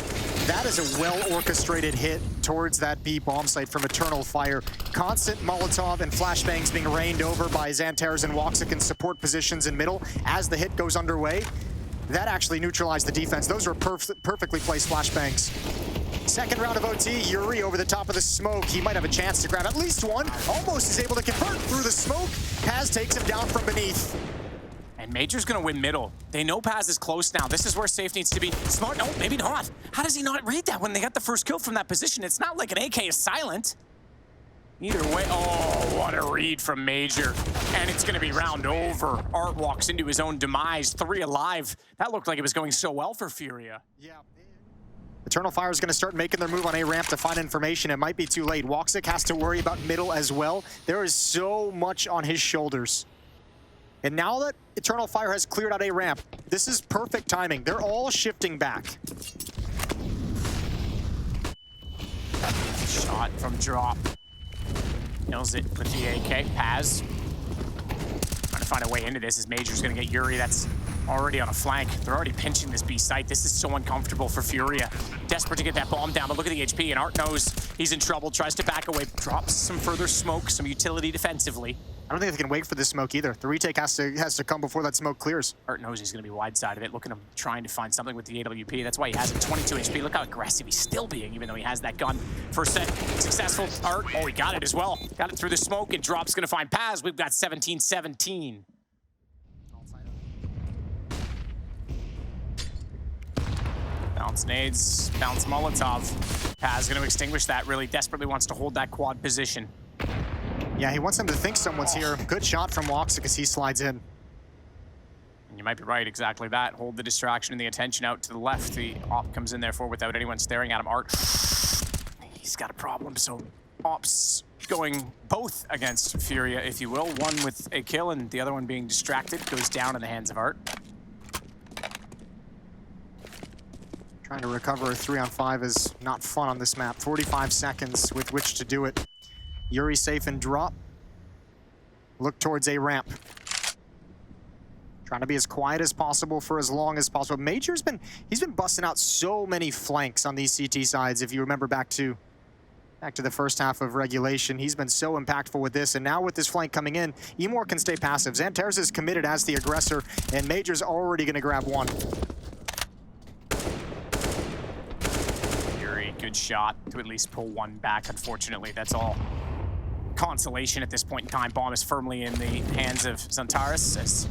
That is a well-orchestrated hit towards that B bomb site from Eternal Fire. Constant Molotov and flashbangs being rained over by xantares and woxic in support positions in middle as the hit goes underway. That actually neutralized the defense. Those were perfectly placed flashbangs. Second round of OT, Yuri over the top of the smoke. He might have a chance to grab at least one. Almost is able to convert through the smoke. Paz takes him down from beneath. And Major's gonna win middle. They know Paz is close now. This is where safe needs to be. Smart, no, maybe not. How does he not read that when they got the first kill from that position? It's not like an AK is silent. Either way, oh, what a read from Major. And it's gonna be round over. Art walks into his own demise, 3 alive. That looked like it was going so well for Furia. Yeah. Eternal Fire is going to start making their move on A ramp to find information. It might be too late. woxic has to worry about middle as well. There is so much on his shoulders. And now that Eternal Fire has cleared out A ramp, this is perfect timing. They're all shifting back. Shot from drop. Nails it with the AK. Paz trying to find a way into this as Major's going to get Yuri. That's already on a flank. They're already pinching this B site. This is so uncomfortable for Furia. Desperate to get that bomb down, but look at the HP, and Art knows he's in trouble, tries to back away, drops some further smoke, some utility defensively. I don't think they can wait for this smoke either. The retake has to come before that smoke clears. Art knows he's going to be wide side of it. Look at him trying to find something with the AWP. That's why he has a 22 HP. Look how aggressive he's still being, even though he has that gun. First set, successful. Art, oh, he got it as well. Got it through the smoke, and Drop's going to find Paz. We've got 17-17. Bounce nades, bounce Molotov. Paz going to extinguish that, really desperately wants to hold that quad position. Yeah, he wants them to think someone's here. Good shot from woxic as he slides in. And you might be right, exactly that. Hold the distraction and the attention out to the left. The op comes in there for without anyone staring at him. Art, he's got a problem, so ops going both against Furia, if you will. One with a kill and the other one being distracted. Goes down in the hands of Art. Trying to recover a 3-on-5 is not fun on this map. 45 seconds with which to do it. Yuri safe and drop. Look towards A ramp. Trying to be as quiet as possible for as long as possible. Major's he's been busting out so many flanks on these CT sides. If you remember back to the first half of regulation, he's been so impactful with this. And now with this flank coming in, Emor can stay passive. xantares is committed as the aggressor, and Major's already going to grab one. Good shot to at least pull one back. Unfortunately, that's all consolation at this point in time. Bomb is firmly in the hands of xantares as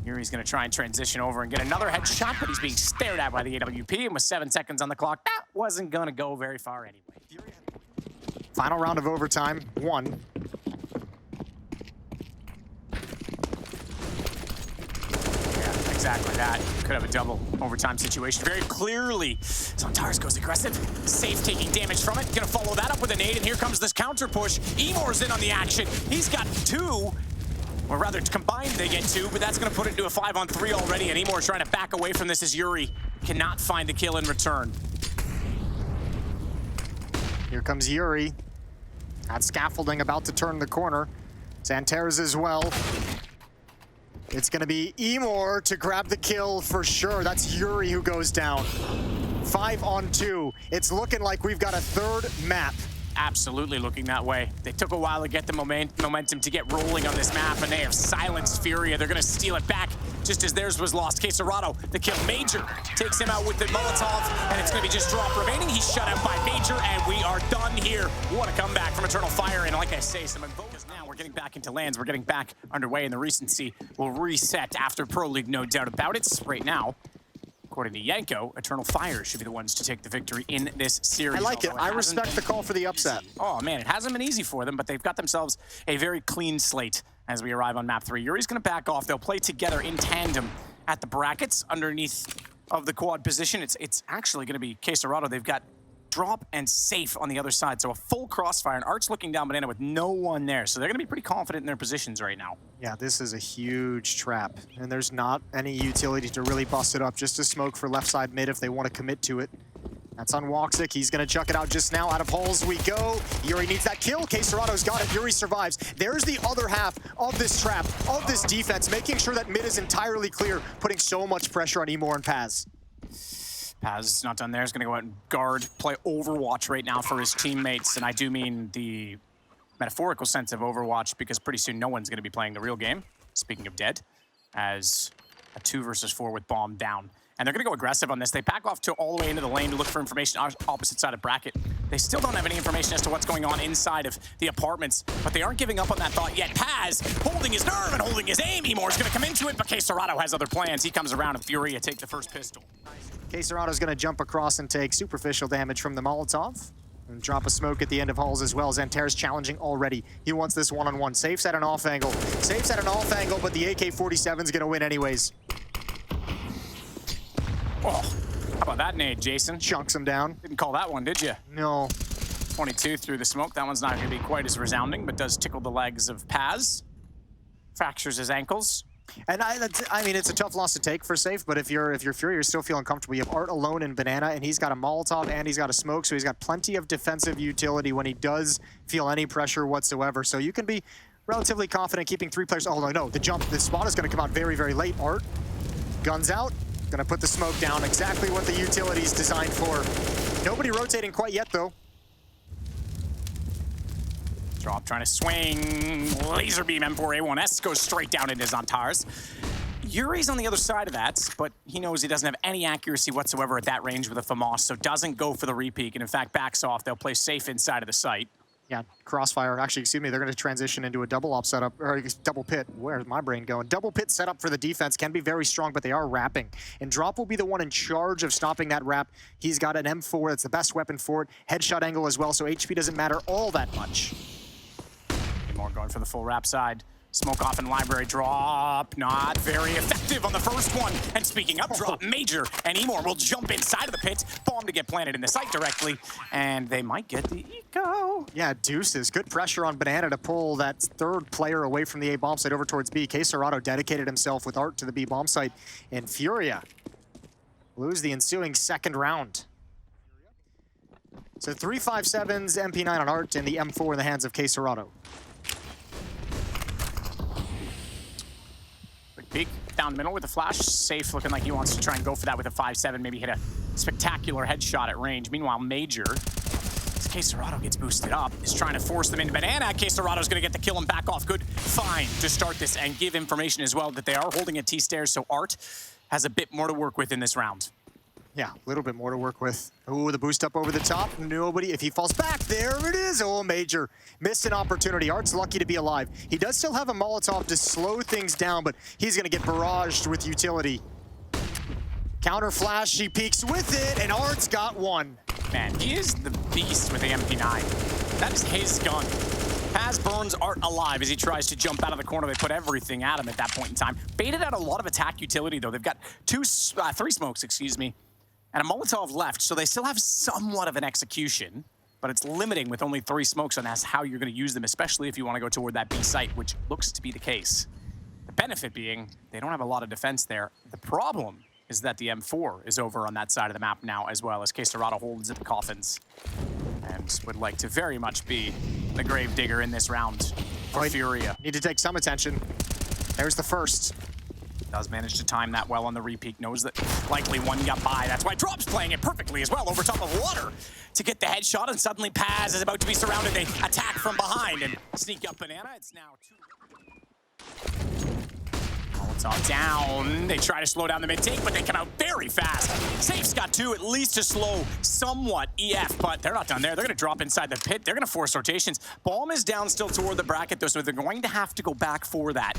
Yuri's going to try and transition over and get another headshot, but he's being stared at by the AWP, and with 7 seconds on the clock, that wasn't going to go very far anyway. Final round of overtime, 1. Exactly that. Could have a double overtime situation. Very clearly, xantares goes aggressive. Safe taking damage from it. Gonna follow that up with a nade, and here comes this counter push. Emor's in on the action. He's got 2. Or rather, combined they get 2, but that's gonna put it into a 5-on-3 already, and Emor trying to back away from this as Yuri cannot find the kill in return. Here comes Yuri. That scaffolding about to turn the corner. xantares as well. It's going to be Emor to grab the kill for sure. That's Yuri who goes down. 5-on-2. It's looking like we've got a third map. Absolutely looking that way. They took a while to get the momentum to get rolling on this map, and they have silenced Furia. They're going to steal it back just as theirs was lost. kxerado, the kill. Major takes him out with the Molotov, and it's going to be just drop remaining. He's shut out by Major, and we are done here. What a comeback from Eternal Fire, and like I say, some because now we're getting back into lands. We're getting back underway, and the recency will reset after Pro League, no doubt about it. Right now, according to Yanko, Eternal Fire should be the ones to take the victory in this series. I like it. I respect the call for the upset. Oh, man, it hasn't been easy for them, but they've got themselves a very clean slate as we arrive on map 3. Yuri's going to back off. They'll play together in tandem at the brackets underneath of the quad position. It's actually going to be kxerado. They've got drop and safe on the other side, so a full crossfire, and Art's looking down banana with no one there, so they're going to be pretty confident in their positions right now. Yeah, this is a huge trap, and there's not any utility to really bust it up, just a smoke for left side mid if they want to commit to it. That's on woxic. He's going to chuck it out just now. Out of holes we go. Yuri needs that kill. kxerado's got it. Yuri survives. There's the other half of this trap, of this defense, making sure that mid is entirely clear, putting so much pressure on Emor and Paz. Paz is not done there. He's going to go out and guard, play Overwatch right now for his teammates. And I do mean the metaphorical sense of Overwatch, because pretty soon no one's going to be playing the real game. Speaking of dead, as a 2 versus 4 with bomb down. And they're going to go aggressive on this. They pack off to all the way into the lane to look for information on opposite side of bracket. They still don't have any information as to what's going on inside of the apartments, but they aren't giving up on that thought yet. Paz holding his nerve and holding his aim. Emor's going to come into it, but kxerado has other plans. He comes around and Furia take the first pistol. kxerado's going to jump across and take superficial damage from the Molotov. And drop a smoke at the end of halls as well. xantares challenging already. He wants this one-on-one. Safe's at an off angle. Safe's at an off angle, but the AK-47's going to win anyways. Oh, how about that nade, Jason? Chunks him down. Didn't call that one, did you? No. 22 through the smoke. That one's not going to be quite as resounding, but does tickle the legs of Paz. Fractures his ankles. And I mean, it's a tough loss to take for Safe, but if you're Furia, you're still feeling comfortable. You have Art alone in Banana, and he's got a Molotov and he's got a smoke, so he's got plenty of defensive utility when he does feel any pressure whatsoever. So you can be relatively confident keeping 3 players. Oh no, the spot is going to come out very, very late. Art, guns out, going to put the smoke down. Exactly what the utility's designed for. Nobody rotating quite yet, though. Drop trying to swing. Laser beam M4A1S goes straight down into xantares. Yuri's on the other side of that, but he knows he doesn't have any accuracy whatsoever at that range with a FAMAS, so doesn't go for the repeak, and in fact backs off. They'll play safe inside of the site. Yeah, crossfire. Actually, excuse me, they're going to transition into a double op setup, or double pit. Where's my brain going? Double pit setup for the defense can be very strong, but they are wrapping. And Drop will be the one in charge of stopping that wrap. He's got an M4 that's the best weapon for it. Headshot angle as well, so HP doesn't matter all that much. More going for the full wrap side. Smoke off in library drop. Not very effective on the first one. And speaking of drop, Major and Emor will jump inside of the pit. Bomb to get planted in the site directly. And they might get the eco. Yeah, deuces. Good pressure on Banana to pull that third player away from the A bomb site over towards B. kxerado dedicated himself with Art to the B bomb site. And Furia lose the ensuing second round. So 357's MP9 on Art and the M4 in the hands of kxerado. Peek down the middle with a flash. Safe looking like he wants to try and go for that with a 5-7, maybe hit a spectacular headshot at range. Meanwhile, Major, as kxerado gets boosted up, is trying to force them into Banana. kxerado's going to get the kill and back off. Good find to start this and give information as well that they are holding at T-stairs, so Art has a bit more to work with in this round. Yeah, a little bit more to work with. Ooh, the boost up over the top. Nobody, if he falls back, there it is. Oh, Major missed an opportunity. Art's lucky to be alive. He does still have a Molotov to slow things down, but he's gonna get barraged with utility. Counter flash, she peeks with it, and Art's got one. Man, he is the beast with the MP9. That is his gun. Paz burns Art alive as he tries to jump out of the corner. They put everything at him at that point in time. Baited out a lot of attack utility, though. They've got 3 smokes, excuse me, and a Molotov left, so they still have somewhat of an execution, but it's limiting with only 3 smokes, and that's how you're going to use them, especially if you want to go toward that B site, which looks to be the case. The benefit being, they don't have a lot of defense there. The problem is that the M4 is over on that side of the map now, as well as kxerado holds at the coffins, and would like to very much be the gravedigger in this round for Furia. Need to take some attention. There's the first. Does manage to time that well on the repeat. Knows that likely one got by. That's why Drop's playing it perfectly as well over top of water to get the headshot, and suddenly Paz is about to be surrounded. They attack from behind and sneak up Banana. It's now 2. Molotov down. They try to slow down the mid-take, but they come out very fast. Safe's got 2 at least to slow somewhat EF, but they're not done there. They're going to drop inside the pit. They're going to force rotations. Bomb is down still toward the bracket, though, so they're going to have to go back for that.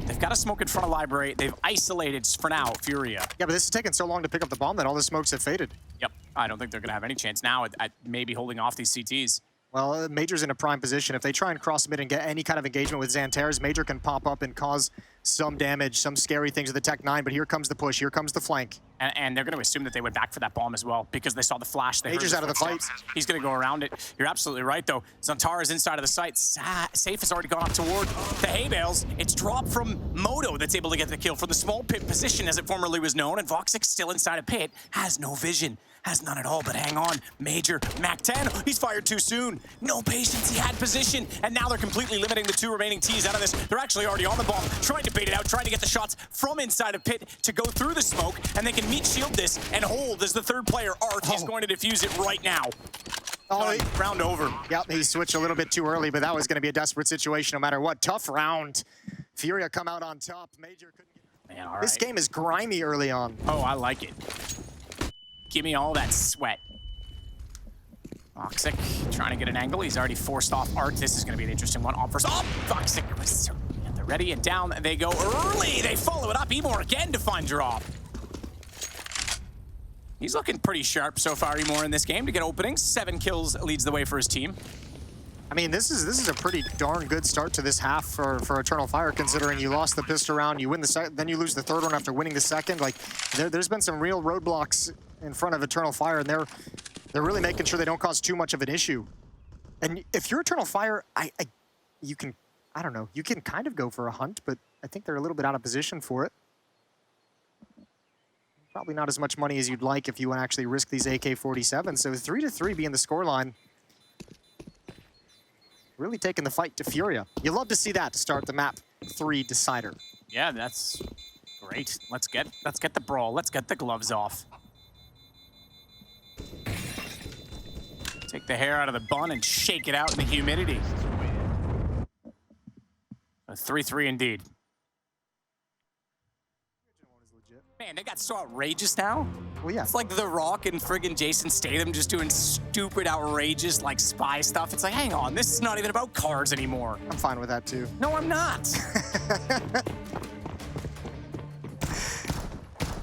They've got a smoke in front of library. They've isolated, for now, Furia. Yeah, but this is taking so long to pick up the bomb that all the smokes have faded. Yep. I don't think they're going to have any chance now at maybe holding off these CTs. Well, Major's in a prime position. If they try and cross mid and get any kind of engagement with xantares, Major can pop up and cause some damage, some scary things with the Tech 9, but here comes the push, here comes the flank. And they're going to assume that they went back for that bomb as well because they saw the flash. Major's out of the fight. He's going to go around it. You're absolutely right, though. xantares inside of the site. Safe has already gone up toward the hay bales. It's dropped from Moto that's able to get the kill from the small pit position as it formerly was known, and woxic still inside a pit, has no vision. Has none at all, but hang on. Major, Mac 10, he's fired too soon. No patience, he had position, and now they're completely limiting the 2 remaining Ts out of this. They're actually already on the bomb, trying to bait it out, trying to get the shots from inside of pit to go through the smoke, and they can meat shield this and hold as the 3rd player, Art, is going to defuse it right now. Round over. Yep, he switched a little bit too early, but that was going to be a desperate situation no matter what. Tough round. Furia come out on top. Major couldn't get... Man, all right. This game is grimy early on. Oh, I like it. Give me all that sweat. woxic trying to get an angle. He's already forced off Art. This is going to be an interesting one. Offers up. woxic. And they're ready, and down they go early. They follow it up. Emor again to find drop. He's looking pretty sharp so far, Emor, in this game to get openings. 7 kills leads the way for his team. I mean, this is a pretty darn good start to this half for Eternal Fire, considering you lost the pistol round, you win the second, then you lose the 3rd one after winning the 2nd. Like, there's been some real roadblocks in front of Eternal Fire, and they're really making sure they don't cause too much of an issue. And if you're Eternal Fire, you can, I don't know, you can kind of go for a hunt, but I think they're a little bit out of position for it. Probably not as much money as you'd like if you want to actually risk these AK-47. So 3-3 being the scoreline. Really taking the fight to Furia. You love to see that to start the map 3 decider. Yeah, that's great. Let's get the brawl. Let's get the gloves off. Take the hair out of the bun and shake it out in the humidity. A 3-3 indeed. Man, they got so outrageous now. Well, yeah. It's like The Rock and friggin' Jason Statham just doing stupid, outrageous, like, spy stuff. It's like, hang on, this is not even about cars anymore. I'm fine with that, too. No, I'm not.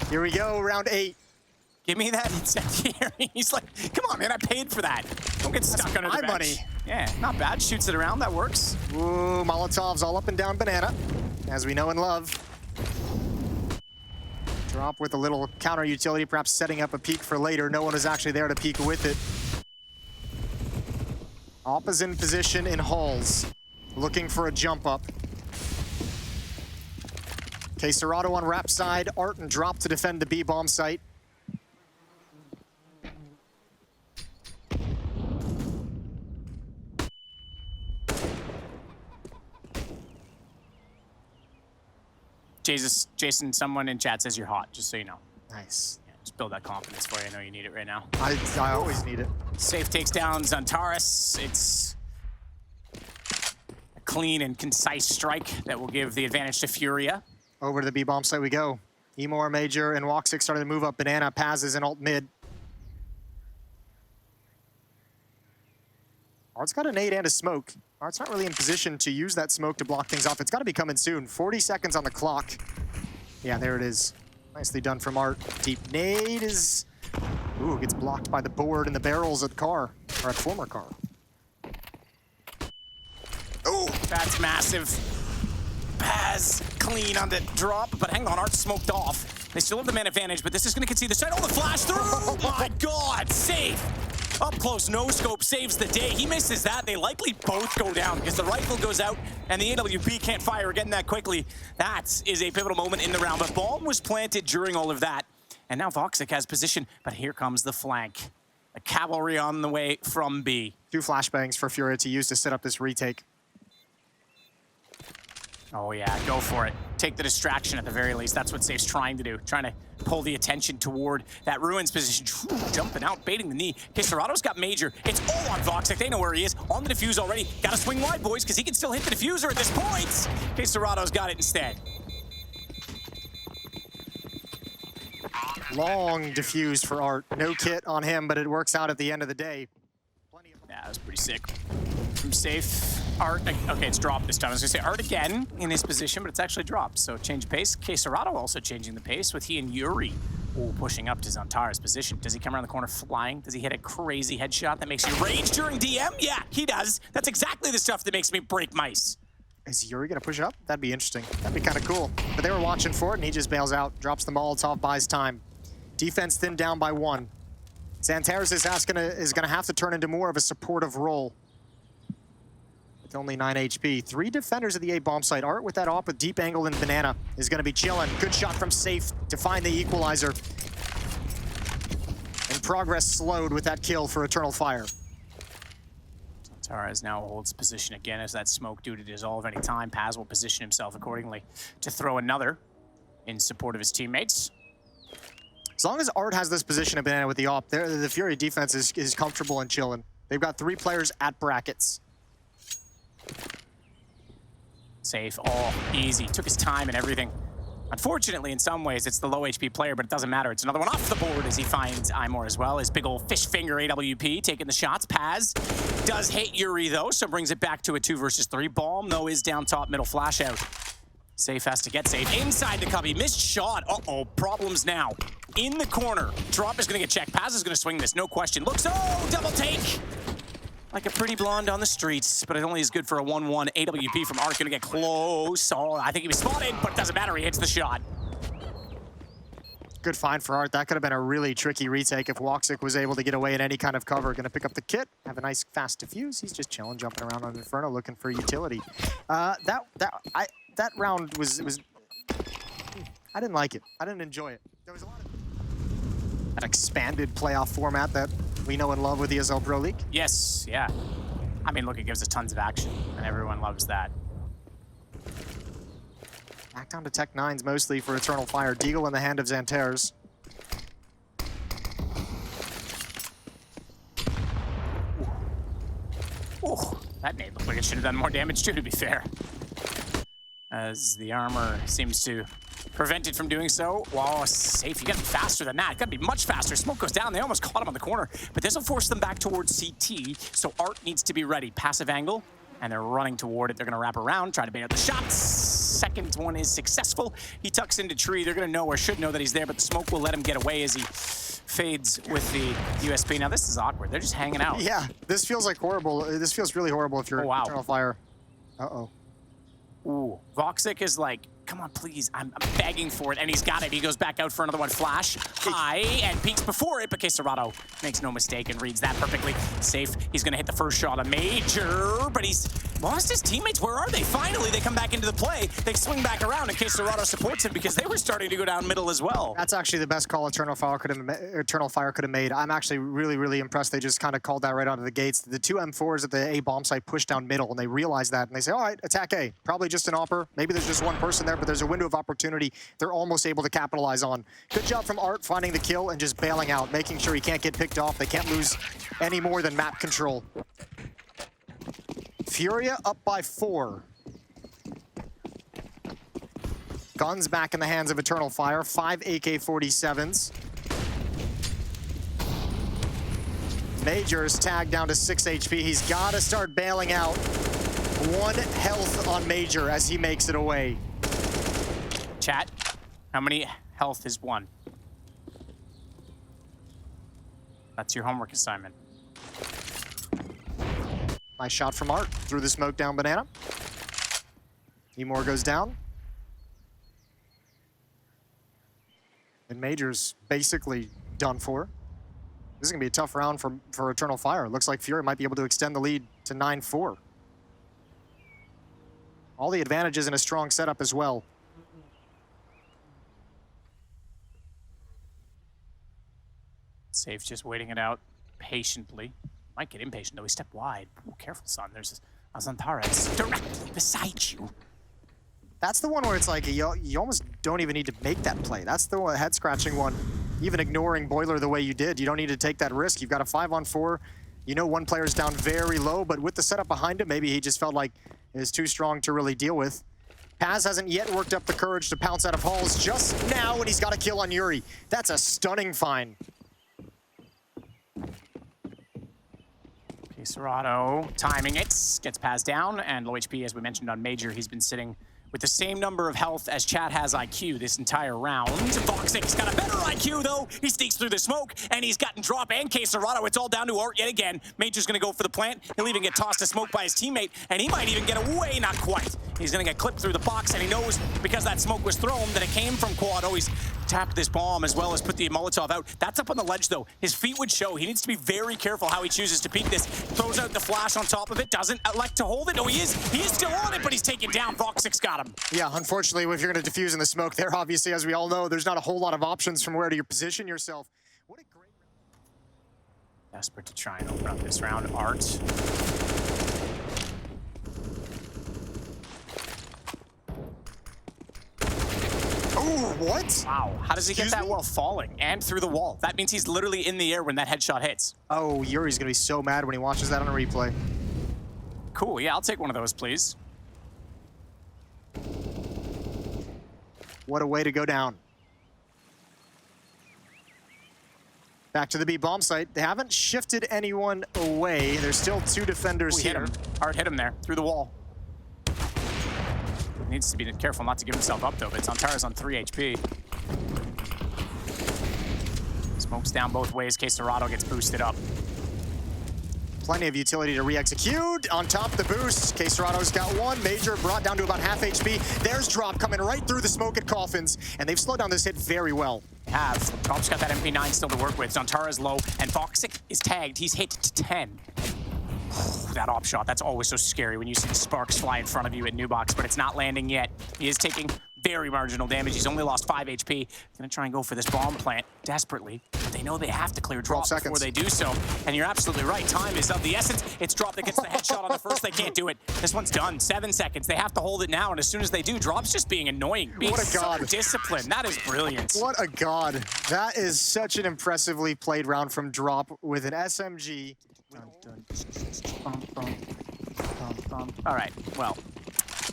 Here we go, round 8. Give me that incendiary. He's like, come on, man, I paid for that. Don't get stuck under the bench. My money. Yeah, not bad. Shoots it around, that works. Ooh, Molotovs all up and down banana, as we know and love. Drop with a little counter utility, perhaps setting up a peek for later. No one is actually there to peek with it. Opposite position in halls, looking for a jump up. kxerato on wrap side, Art and drop to defend the B bomb site. Jason, someone in chat says you're hot, just so you know. Nice. Yeah, just build that confidence for you. I know you need it right now. I always need it. Safe takes down xantares. It's a clean and concise strike that will give the advantage to Furia. Over to the B bomb site we go. Emor, Major, and woxic starting to move up. Banana, Paz is in alt mid. Art's got a nade and a smoke. Art's not really in position to use that smoke to block things off. It's got to be coming soon. 40 seconds on the clock. Yeah, there it is. Nicely done from Art. Deep nade is... Ooh, gets blocked by the board and the barrels at car, or at former car. Ooh, that's massive. Paz clean on the drop, but hang on, Art smoked off. They still have the man advantage, but this is going to concede the side. Oh, the flash through! Oh my God, safe! Up close, no scope saves the day. He misses that. They likely both go down because the rifle goes out and the AWP can't fire again that quickly. That is a pivotal moment in the round. But bomb was planted during all of that. And now woxic has position, but here comes the flank. The cavalry on the way from B. 2 flashbangs for Furia to use to set up this retake. Oh yeah, go for it. Take the distraction at the very least. That's what Safe's trying to do. Trying to pull the attention toward that Ruins position. Jumping out, baiting the knee. kxerato's got Major. It's all on woxic. They know where he is. On the defuse already. Gotta swing wide, boys, because he can still hit the diffuser at this point. kxerato's got it instead. Long diffuse for Art. No kit on him, but it works out at the end of the day. Yeah, that was pretty sick. From Safe, Art, okay, it's dropped this time. I was gonna say Art again in his position, but it's actually dropped. So change of pace. kxerato also changing the pace with he and Yuri pushing up to xantares' position. Does he come around the corner flying? Does he hit a crazy headshot that makes you rage during DM? Yeah, he does. That's exactly the stuff that makes me break mice. Is Yuri gonna push up? That'd be interesting. That'd be kind of cool. But they were watching for it, and he just bails out, drops the Molotov, buys time. Defense thinned down by 1. xantares is gonna have to turn into more of a supportive role. With only 9 HP. 3 defenders at the A bomb site. Art with that op with deep angle and banana is gonna be chilling. Good shot from Safe to find the equalizer. And progress slowed with that kill for Eternal Fire. xantares now holds position again as that smoke due to dissolve any time. Paz will position himself accordingly to throw another in support of his teammates. As long as Art has this position of banana with the op, the Fury defense is comfortable and chilling. They've got 3 players at brackets. Safe, all easy. Took his time and everything. Unfortunately, in some ways, it's the low HP player, but it doesn't matter. It's another one off the board as he finds Imor as well. His big old fish finger AWP taking the shots. Paz does hit Yuri, though, so brings it back to a 2 versus 3. Balm, though, is down top, middle flash out. Safe has to get Safe inside the cubby. Missed shot. Uh-oh, problems now. In the corner. Drop is going to get checked. Paz is going to swing this, no question. Looks, oh, double take. Like a pretty blonde on the streets, but it only is good for a 1-1. AWP from Art gonna get close. Oh, I think he was spotted, but it doesn't matter. He hits the shot. Good find for Art. That could have been a really tricky retake if woxic was able to get away in any kind of cover. Gonna pick up the kit, have a nice fast defuse. He's just chilling, jumping around on Inferno, looking for utility. That round was I didn't like it. I didn't enjoy it. There was a lot of an expanded playoff format that we know and love with ESL Pro League. Yes, yeah. I mean, look, it gives us tons of action, and everyone loves that. Back down to Tech 9s mostly for Eternal Fire. Deagle in the hand of xantares. Ooh, that nade looked like it should have done more damage too, to be fair. As the armor seems to prevent it from doing so. Wow, Safe. You gotta be faster than that. Gotta be much faster. Smoke goes down. They almost caught him on the corner, but this will force them back towards CT. So Art needs to be ready. Passive angle, and they're running toward it. They're gonna wrap around, try to bait out the shots. Second one is successful. He tucks into tree. They're gonna know or should know that he's there, but the smoke will let him get away as he fades with the USP. Now this is awkward. They're just hanging out. Yeah, this feels like horrible. This feels really horrible if you're Eternal Fire. Uh-oh. Ooh, woxic is like, come on, please. I'm begging for it, and he's got it. He goes back out for another one. Flash, high, and peeks before it, but kxerato makes no mistake and reads that perfectly. Safe, he's gonna hit the first shot, a major, but he's lost his teammates. Where are they? Finally, they come back into the play. They swing back around, and kxerato supports him because they were starting to go down middle as well. That's actually the best call Eternal Fire could have made. I'm actually really, really impressed. They just kind of called that right out of the gates. The 2 M4s at the A bomb site push down middle, and they realize that, and they say, all right, attack A. Probably just an opper. Maybe there's just one person there, but there's a window of opportunity they're almost able to capitalize on. Good job from Art finding the kill and just bailing out, making sure he can't get picked off. They can't lose any more than map control. Furia up by 4. Guns back in the hands of Eternal Fire. 5 AK-47s. Major's tagged down to 6 HP. He's got to start bailing out. 1 health on Major as he makes it away. Chat, how many health is 1? That's your homework assignment. Nice shot from Art through the smoke down banana. Emor goes down. And Major's basically done for. This is going to be a tough round for Eternal Fire. It looks like Fury might be able to extend the lead to 9-4. All the advantages in a strong setup as well. Safe just waiting it out patiently. Might get impatient though. He stepped wide. Ooh, careful, son. There's a xantares directly beside you. That's the one where it's like you almost don't even need to make that play. That's the head-scratching one. Even ignoring Boiler the way you did, you don't need to take that risk. You've got a 5-on-4. You know one player's down very low, but with the setup behind him, maybe he just felt like it was too strong to really deal with. Paz hasn't yet worked up the courage to pounce out of halls just now when he's got a kill on Yuri. That's a stunning find. kxerato timing it, gets Paz down, and low HP, as we mentioned on Major, he's been sitting with the same number of health as Chad has IQ this entire round. Woxic's got a better IQ, though. He sneaks through the smoke, and he's gotten drop and kxgero. It's all down to Art yet again. Major's going to go for the plant. He'll even get tossed to smoke by his teammate, and he might even get away. Not quite. He's going to get clipped through the box, and he knows because that smoke was thrown that it came from Quad. Oh, he's tapped this bomb as well as put the Molotov out. That's up on the ledge, though. His feet would show. He needs to be very careful how he chooses to peek this. Throws out the flash on top of it. Doesn't elect to hold it. No, he is. He is still on it, but he's taken down. Woxic's got him. Yeah, unfortunately, if you're going to defuse in the smoke there, obviously, as we all know, there's not a whole lot of options from where to position yourself. What a great round. Desperate to try and open up this round. Art. Oh, what? Wow. How does he get that while falling and through the wall? That means he's literally in the air when that headshot hits. Oh, Yuri's going to be so mad when he watches that on a replay. Cool. Yeah, I'll take one of those, please. What a way to go down. Back to the B bomb site. They haven't shifted anyone away. There's still two defenders here. Hit him. Art hit him there, through the wall. Needs to be careful not to give himself up, though, but xantares on 3 HP. Smoke's down both ways. kxgero gets boosted up. Plenty of utility to re-execute. On top, the boost. kxgero's got one. Major brought down to about half HP. There's Drop coming right through the smoke at Coffins, and they've slowed down this hit very well. Drop's got that MP9 still to work with. xantares low, and Woxic is tagged. He's hit to 10. That op shot, that's always so scary when you see the sparks fly in front of you at Nubox, but it's not landing yet. He is taking very marginal damage. He's only lost 5 HP. Gonna try and go for this bomb plant desperately, but they know they have to clear Drop before they do so. And you're absolutely right, time is of the essence. It's Drop that gets the headshot on the first. They can't do it. This one's done. 7 seconds. They have to hold it now, and as soon as they do, Drop's just being annoying. Being what a god. So disciplined. That is brilliant. What a god. That is such an impressively played round from Drop with an SMG. All right, well,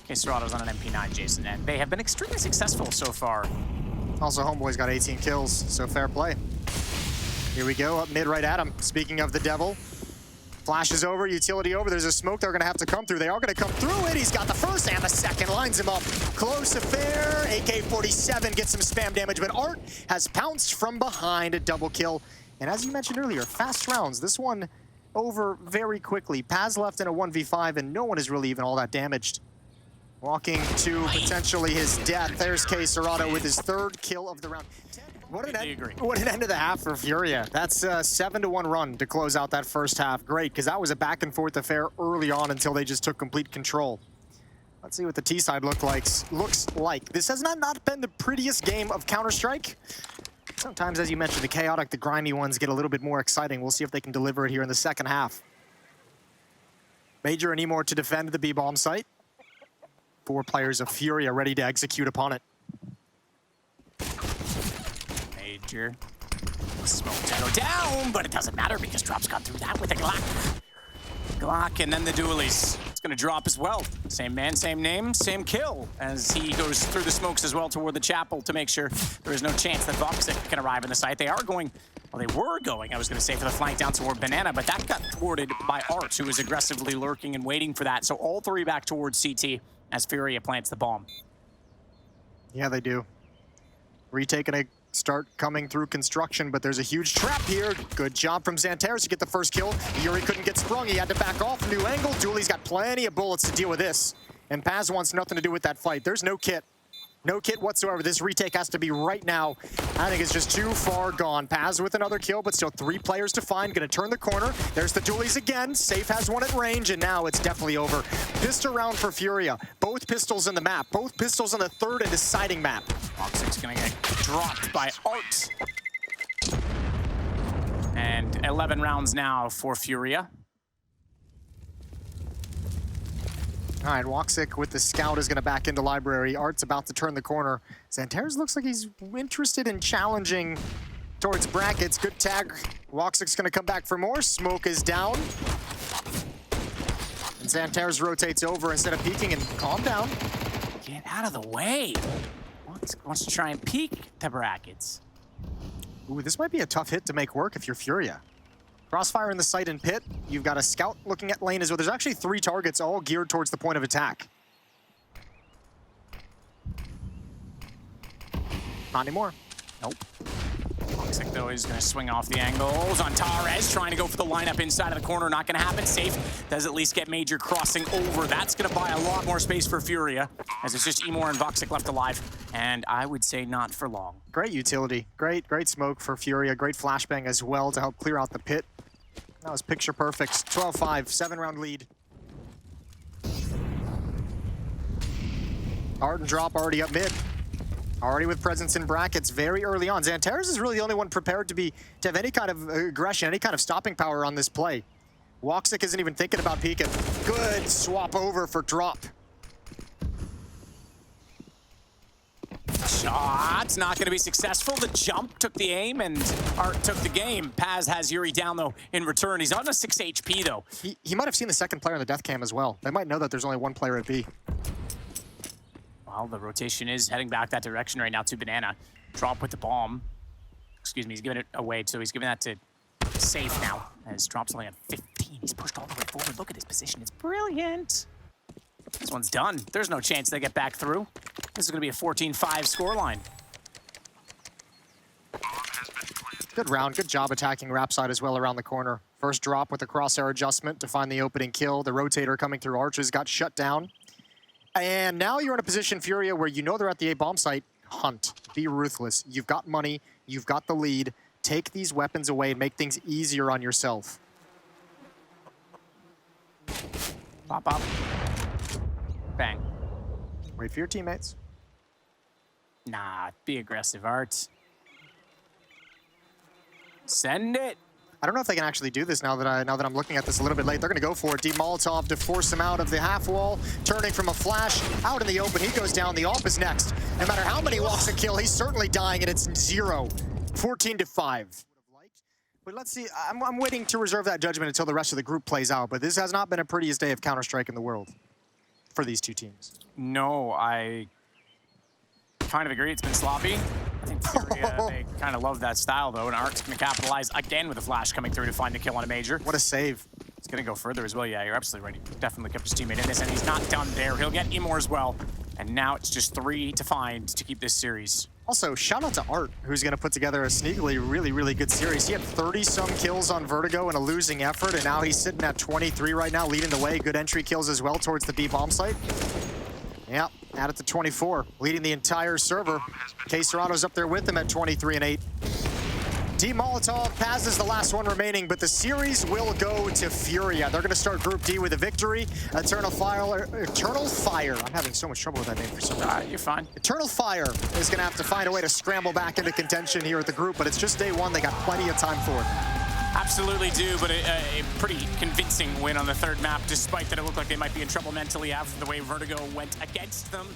kxgero's on an MP9, Jason, and they have been extremely successful so far. Also, Homeboy's got 18 kills, so fair play. Here we go, up mid right at him. Speaking of the devil, flash is over, utility over. There's a smoke they're going to have to come through. They are going to come through it. He's got the first and the second, lines him up. Close affair. AK-47 gets some spam damage, but Art has pounced from behind a double kill. And as you mentioned earlier, fast rounds. This one over very quickly. Paz left in a 1v5, and no one is really even all that damaged. Walking to potentially his death. There's kxgero with his 3rd kill of the round. What an end of the half for Furia. That's a 7-1 run to close out that first half. Great, because that was a back and forth affair early on until they just took complete control. Let's see what the T side looks like. This has not been the prettiest game of Counter-Strike. Sometimes, as you mentioned, the chaotic, the grimy ones get a little bit more exciting. We'll see if they can deliver it here in the second half. Major and Emor to defend the B-bomb site. 4 players of Furia ready to execute upon it. Major. Smoke to go down, but it doesn't matter because Drop's got through that with a Glock, and then the dualies. It's gonna drop as well. Same man, same name, same kill, as he goes through the smokes as well toward the chapel to make sure there is no chance that Woxic can arrive in the site. They are going, well, they were going, I was gonna say, for the flank down toward Banana, but that got thwarted by Art, who was aggressively lurking and waiting for that. So all 3 back towards CT as Furia plants the bomb. Yeah, they do. Retaking a start coming through construction, but there's a huge trap here. Good job from xantares to get the first kill. Yuri couldn't get sprung. He had to back off. New angle. Dooley's got plenty of bullets to deal with this. And Paz wants nothing to do with that fight. There's no kit. No kit whatsoever. This retake has to be right now. I think it's just too far gone. Paz with another kill, but still 3 players to find. Gonna turn the corner. There's the dualies again. Safe has one at range, and now it's definitely over. Pistol round for Furia. Both pistols in the map. Both pistols on the 3rd and deciding map. Woxic's gonna get dropped by Art. And 11 rounds now for Furia. All right, Woxic with the scout is going to back into library. Art's about to turn the corner. xantares looks like he's interested in challenging towards brackets. Good tag. Woxic's going to come back for more. Smoke is down. And xantares rotates over instead of peeking, and calm down. Get out of the way. Wants to try and peek the brackets. Ooh, this might be a tough hit to make work if you're Furia. Crossfire in the site and pit. You've got a scout looking at lane as well. There's actually 3 targets all geared towards the point of attack. Not anymore. Nope. Woxic, though, is going to swing off the angles. Xantares trying to go for the lineup inside of the corner. Not going to happen. Safe does at least get Major crossing over. That's going to buy a lot more space for Furia, as it's just Emor and Woxic left alive. And I would say not for long. Great utility. Great smoke for Furia. Great flashbang as well to help clear out the pit. That was picture perfect. 12-5, 7-round lead. Art and Drop already up mid. Already with presence in brackets very early on. xantares is really the only one prepared to have any kind of aggression, any kind of stopping power on this play. Woxic isn't even thinking about peeking. Good swap over for Drop. Shot's not going to be successful. The jump took the aim, and Art took the game. Paz has Yuri down, though, in return. He's on a 6 HP, though. He might have seen the second player in the death cam as well. They might know that there's only one player at B. Well, the rotation is heading back that direction right now to Banana. Drop with the bomb. Excuse me, he's giving it away, so he's giving that to Safe now. As Drop's only on 15. He's pushed all the way forward. Look at his position. It's brilliant. This one's done. There's no chance they get back through. This is going to be a 14-5 scoreline. Good round. Good job attacking Rap side as well around the corner. First Drop with the crosshair adjustment to find the opening kill. The rotator coming through Arches got shut down. And now you're in a position, Furia, where you know they're at the A bomb site. Hunt. Be ruthless. You've got money. You've got the lead. Take these weapons away and make things easier on yourself. Pop up. Bang. Wait for your teammates. Nah, be aggressive, Art. Send it. I don't know if they can actually do this now that I'm looking at this a little bit late. They're going to go for it. Deep Molotov to force him out of the half wall. Turning from a flash out in the open. He goes down. The AWP is next. No matter how many walks a kill, he's certainly dying, and it's 0. 14-5. But let's see. I'm waiting to reserve that judgment until the rest of the group plays out. But this has not been a prettiest day of Counter-Strike in the world for these two teams. No, I kind of agree. It's been sloppy. I think Furia, they kind of love that style, though, and Art's going to capitalize again with a flash coming through to find the kill on a Major. What a save. He's going to go further as well. Yeah, you're absolutely right. He definitely kept his teammate in this, and he's not done there. He'll get Emor as well. And now it's just 3 to find to keep this series. Also, shout out to Art, who's going to put together a sneakily really good series. He had 30-some kills on Vertigo in a losing effort, and now he's sitting at 23 right now, leading the way. Good entry kills as well towards the B bomb site. Yep, add it to 24, leading the entire server. K Serrano's up there with him at 23 and 8. D Molotov, Paz is the last one remaining, but the series will go to Furia. They're going to start Group D with a victory. Eternal Fire. I'm having so much trouble with that name for some reason. You're fine. Eternal Fire is going to have to find a way to scramble back into contention here at the group, but it's just day one. They got plenty of time for it. Absolutely do, but a pretty convincing win on the third map, despite that it looked like they might be in trouble mentally after the way Vertigo went against them.